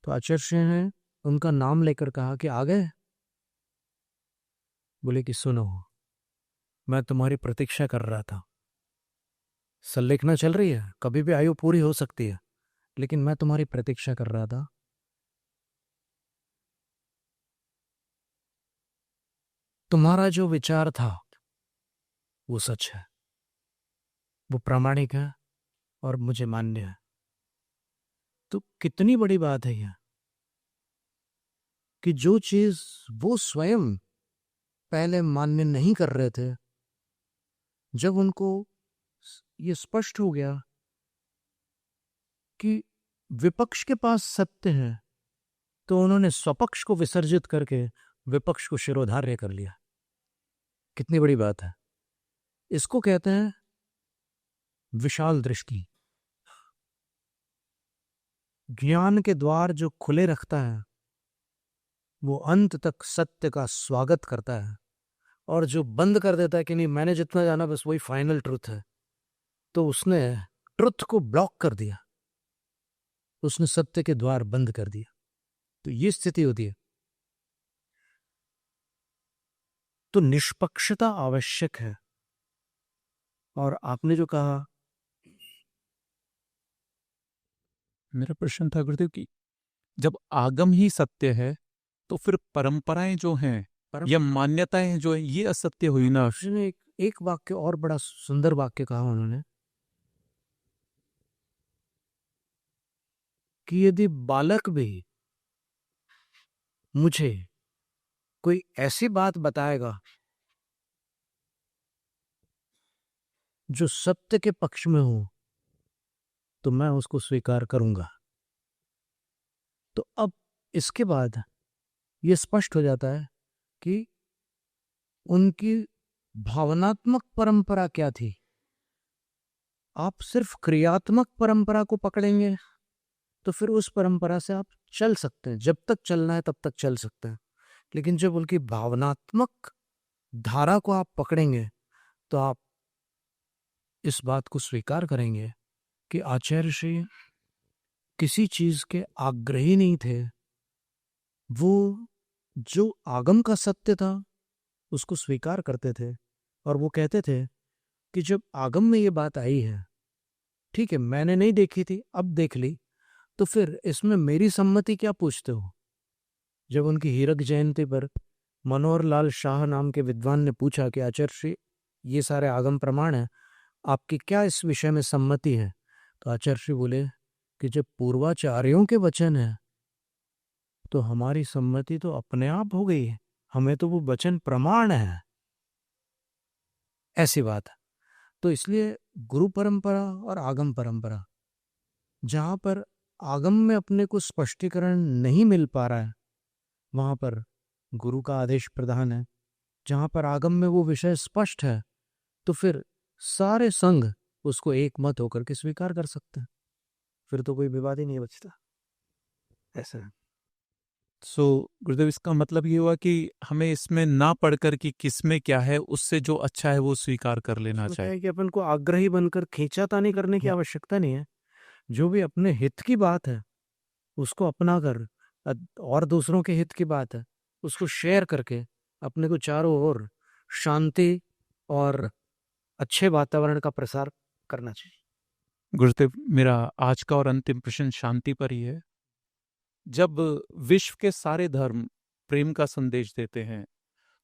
तो आचार्य श्री ने उनका नाम लेकर कहा कि आ गए। बोले कि सुनो, मैं तुम्हारी प्रतीक्षा कर रहा था। संलेखना चल रही है, कभी भी आयु पूरी हो सकती है, लेकिन मैं तुम्हारी प्रतीक्षा कर रहा था। तुम्हारा जो विचार था वो सच है, वो प्रामाणिक है और मुझे मान्य है। तो कितनी बड़ी बात है यह कि जो चीज वो स्वयं पहले मान्य नहीं कर रहे थे, जब उनको ये स्पष्ट हो गया कि विपक्ष के पास सत्य है, तो उन्होंने स्वपक्ष को विसर्जित करके विपक्ष को शिरोधार्य कर लिया। कितनी बड़ी बात है। इसको कहते हैं विशाल दृष्टि। ज्ञान के द्वार जो खुले रखता है वो अंत तक सत्य का स्वागत करता है, और जो बंद कर देता है कि नहीं मैंने जितना जाना बस वही फाइनल ट्रुथ है, तो उसने ट्रुथ को ब्लॉक कर दिया, उसने सत्य के द्वार बंद कर दिया। तो ये स्थिति होती है। तो निष्पक्षता आवश्यक है। और आपने जो कहा, मेरा प्रश्न था गुरुदेव की जब आगम ही सत्य है तो फिर परंपराएं जो हैं या मान्यताएं जो हैं ये असत्य हुई ना। उसने एक वाक्य और बड़ा सुंदर वाक्य कहा उन्होंने कि यदि बालक भी मुझे कोई ऐसी बात बताएगा जो सत्य के पक्ष में हो तो मैं उसको स्वीकार करूंगा। तो अब इसके बाद यह स्पष्ट हो जाता है कि उनकी भावनात्मक परंपरा क्या थी। आप सिर्फ क्रियात्मक परंपरा को पकड़ेंगे तो फिर उस परंपरा से आप चल सकते हैं, जब तक चलना है तब तक चल सकते हैं। लेकिन जब उनकी भावनात्मक धारा को आप पकड़ेंगे तो आप इस बात को स्वीकार करेंगे कि आचार्य श्री किसी चीज के आग्रही नहीं थे। वो जो आगम का सत्य था उसको स्वीकार करते थे, और वो कहते थे कि जब आगम में ये बात आई है, ठीक है मैंने नहीं देखी थी अब देख ली, तो फिर इसमें मेरी सम्मति क्या पूछते हो। जब उनकी हीरक जयंती पर मनोहर लाल शाह नाम के विद्वान ने पूछा कि आचार्य श्री ये सारे आगम प्रमाण हैं, आपकी क्या इस विषय में सम्मति है, तो आचार्य श्री बोले कि जब पूर्वाचार्यों के वचन है तो हमारी सम्मति तो अपने आप हो गई है, हमें तो वो वचन प्रमाण है। ऐसी बात है। तो इसलिए गुरु परंपरा और आगम परंपरा, जहां पर आगम में अपने को स्पष्टीकरण नहीं मिल पा रहा है वहां पर गुरु का आदेश प्रधान है। जहां पर आगम में वो विषय स्पष्ट है तो फिर सारे संघ उसको एक मत होकर के स्वीकार कर सकते हैं, फिर तो कोई विवाद ही नहीं बचता। ऐसा है। सो गुरुदेव इसका मतलब ये हुआ कि हमें इसमें ना पढ़कर कि किसमें क्या है, उससे जो अच्छा है वो स्वीकार कर लेना उसमें क्या चाहिए। है कि अपन को आग्रही बनकर खींचातानी करने की आवश्यकता नहीं है। जो भी अपने हित की बात है उसको अपना कर, और दूसरों के हित की बात है उसको शेयर करके अपने को चारों ओर शांति और अच्छे वातावरण का प्रसार करना चाहिए। गुरुदेव, मेरा आज का और अंतिम प्रश्न शांति पर ही है। जब विश्व के सारे धर्म प्रेम का संदेश देते हैं,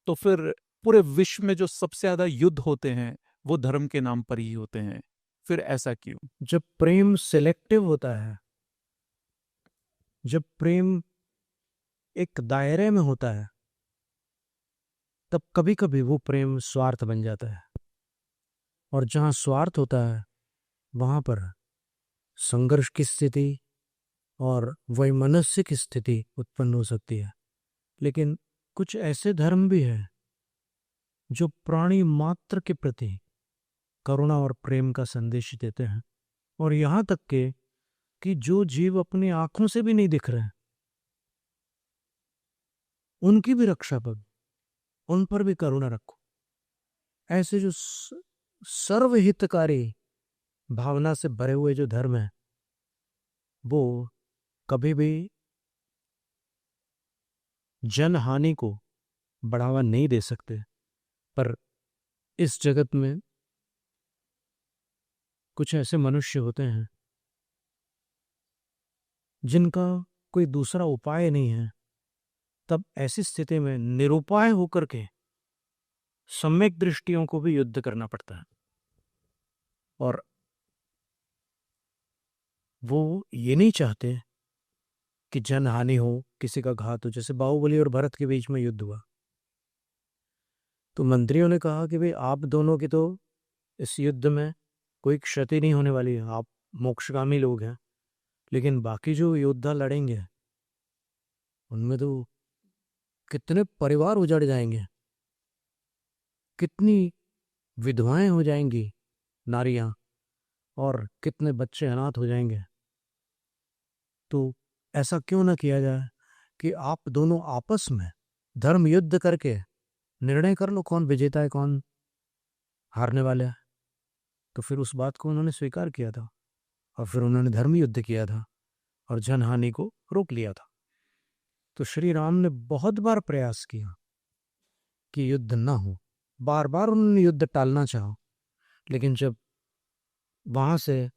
तो फिर पूरे विश्व में जो सबसे ज्यादा युद्ध होते हैं वो धर्म के नाम पर ही होते हैं। फिर ऐसा क्यों? जब प्रेम सिलेक्टिव होता है, जब प्रेम एक दायरे में होता है, तब कभी कभी वो प्रेम स्वार्थ बन जाता है। और जहां स्वार्थ होता है वहां पर संघर्ष की स्थिति और वैमनस्यिक स्थिति उत्पन्न हो सकती है। लेकिन कुछ ऐसे धर्म भी हैं जो प्राणी मात्र के प्रति करुणा और प्रेम का संदेश देते हैं। और यहां तक के कि जो जीव अपनी आंखों से भी नहीं दिख रहे, उनकी भी रक्षा पर, उन पर भी करुणा रखो। ऐसे जो सर्वहितकारी भावना से भरे हुए जो धर्म है, वो कभी भी जनहानि को बढ़ावा नहीं दे सकते। पर इस जगत में कुछ ऐसे मनुष्य होते हैं जिनका कोई दूसरा उपाय नहीं है। तब ऐसी स्थिति में निरुपाय होकर के सम्यक दृष्टियों को भी युद्ध करना पड़ता है। और वो ये नहीं चाहते कि जनहानि हो, किसी का घात हो। जैसे बाहुबली और भरत के बीच में युद्ध हुआ, तो मंत्रियों ने कहा कि भाई आप दोनों की तो इस युद्ध में कोई क्षति नहीं होने वाली है, आप मोक्षगामी लोग हैं। लेकिन बाकी जो योद्धा लड़ेंगे उनमें तो कितने परिवार उजड़ जाएंगे, कितनी विधवाएं हो जाएंगी नारियां, और कितने बच्चे अनाथ हो जाएंगे। तो ऐसा क्यों ना किया जाए कि आप दोनों आपस में धर्म युद्ध करके निर्णय कर लो कौन विजेता है, कौन हारने वाला है। तो फिर उस बात को उन्होंने स्वीकार किया था और फिर उन्होंने धर्म युद्ध किया था और जनहानि को रोक लिया था। तो श्री राम ने बहुत बार प्रयास किया कि युद्ध ना हो, बार बार उन्होंने युद्ध टालना चाहा, लेकिन जब वहां से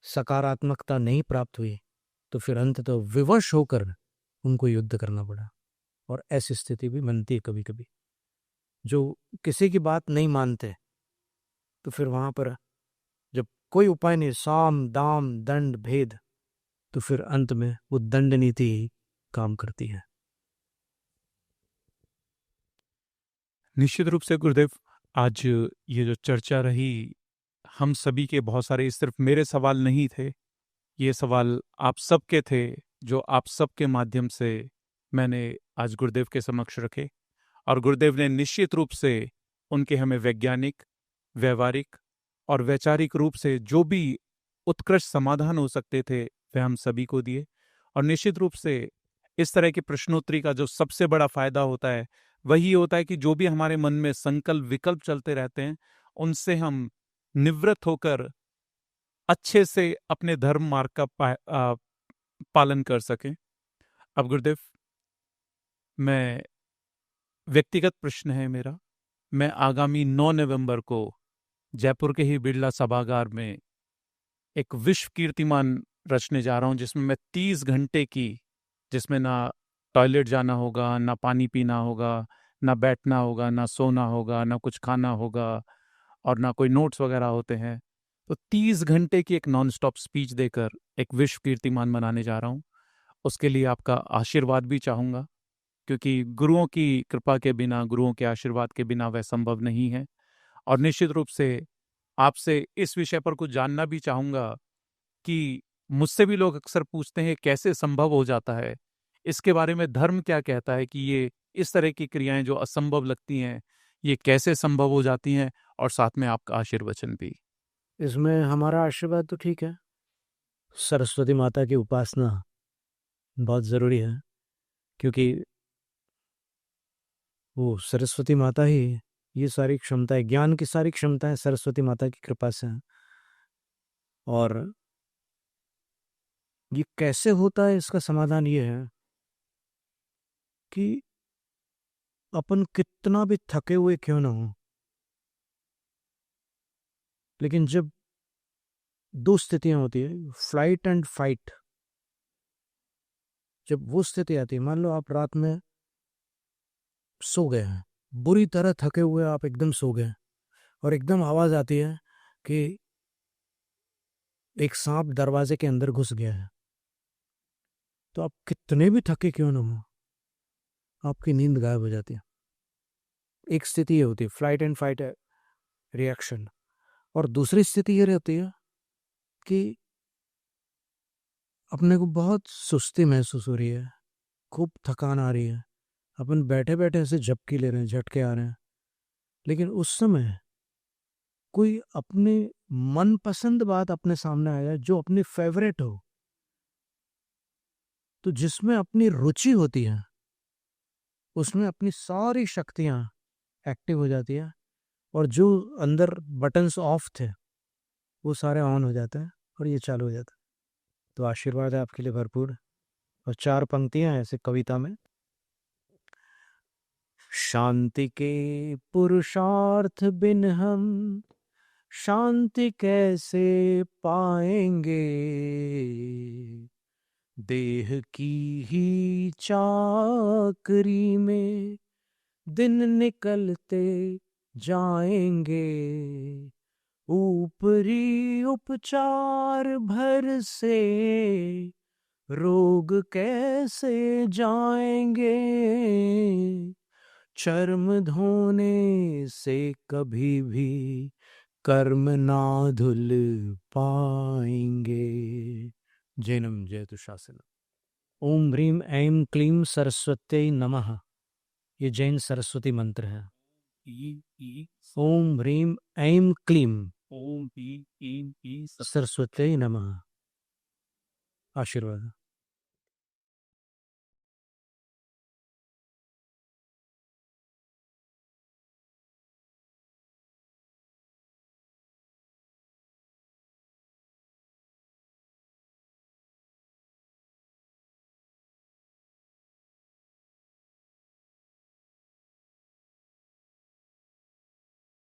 सकारात्मकता नहीं प्राप्त हुई तो फिर अंततः विवश होकर उनको युद्ध करना पड़ा। और ऐसी स्थिति भी बनती है कभी कभी, जो किसी की बात नहीं मानते, तो फिर वहां पर जब कोई उपाय नहीं, साम दाम दंड भेद, तो फिर अंत में वो दंड नीति ही काम करती है। निश्चित रूप से गुरुदेव, आज ये जो चर्चा रही, हम सभी के बहुत सारे, सिर्फ मेरे सवाल नहीं थे, ये सवाल आप सबके थे, जो आप सबके माध्यम से मैंने आज गुरुदेव के समक्ष रखे। और गुरुदेव ने निश्चित रूप से उनके हमें वैज्ञानिक, व्यवहारिक और वैचारिक रूप से जो भी उत्कृष्ट समाधान हो सकते थे वह हम सभी को दिए। और निश्चित रूप से इस तरह के प्रश्नोत्तरी का जो सबसे बड़ा फायदा होता है वही होता है कि जो भी हमारे मन में संकल्प विकल्प चलते रहते हैं उनसे हम निवृत्त होकर अच्छे से अपने धर्म मार्ग का पालन कर सकें। अब गुरुदेव, मैं व्यक्तिगत प्रश्न है मेरा, मैं आगामी 9 नवंबर को जयपुर के ही बिरला सभागार में एक विश्व कीर्तिमान रचने जा रहा हूं, जिसमें मैं 30 घंटे की, जिसमें ना टॉयलेट जाना होगा, ना पानी पीना होगा, ना बैठना होगा, ना सोना होगा, ना कुछ खाना होगा, और ना कोई नोट्स वगैरह होते हैं। तो 30 घंटे की एक नॉन स्टॉप स्पीच देकर एक विश्व कीर्तिमान बनाने जा रहा हूं। उसके लिए आपका आशीर्वाद भी चाहूंगा, क्योंकि गुरुओं की कृपा के बिना, गुरुओं के आशीर्वाद के बिना वह संभव नहीं है। और निश्चित रूप से आपसे इस विषय पर कुछ जानना भी चाहूंगा कि मुझसे भी लोग अक्सर पूछते हैं कैसे संभव हो जाता है, इसके बारे में धर्म क्या कहता है कि ये इस तरह की क्रियाएं जो असंभव लगती हैं ये कैसे संभव हो जाती हैं, और साथ में आपका आशीर्वचन भी। इसमें हमारा आशीर्वाद तो ठीक है, सरस्वती माता की उपासना बहुत जरूरी है, क्योंकि वो सरस्वती माता ही ये सारी क्षमताएं, ज्ञान की सारी क्षमताएं सरस्वती माता की कृपा से हैं। और ये कैसे होता है, इसका समाधान ये है कि अपन कितना भी थके हुए क्यों ना हो, लेकिन जब दो स्थितियां होती है, फ्लाइट एंड फाइट। जब वो स्थिति आती है, मान लो आप रात में सो गए हैं, बुरी तरह थके हुए आप एकदम सो गए, और एकदम आवाज आती है कि एक सांप दरवाजे के अंदर घुस गया है, तो आप कितने भी थके क्यों ना हो, आपकी नींद गायब हो जाती है। एक स्थिति ये होती है फ्लाइट एंड फाइट रिएक्शन। और दूसरी स्थिति ये रहती है कि अपने को बहुत सुस्ती महसूस हो रही है, खूब थकान आ रही है, अपन बैठे बैठे ऐसे झपकी ले रहे हैं, झटके आ रहे हैं, लेकिन उस समय कोई अपनी मनपसंद बात अपने सामने आ जाए जो अपनी फेवरेट हो, तो जिसमें अपनी रुचि होती है, उसमें अपनी सारी शक्तियां एक्टिव हो जाती है, और जो अंदर बटन्स ऑफ थे वो सारे ऑन हो जाते हैं और ये चालू हो जाता है। तो आशीर्वाद है आपके लिए भरपूर। और चार पंक्तियां हैं ऐसे कविता में। शांति के पुरुषार्थ बिन हम शांति कैसे पाएंगे, देह की ही चाकरी में दिन निकलते जाएंगे, ऊपरी उपचार भर से रोग कैसे जाएंगे, चर्म धोने से कभी भी कर्म ना धुल पाएंगे। जैनम जयतु शासनम। ओम ह्रीम ऐं क्लीं सरस्वत्यै नमः। ये जैन सरस्वती मंत्र है। ओम ह्रीम ऐं क्लीं ओम ई ई ई सरस्वत्यै नमः। आशीर्वाद।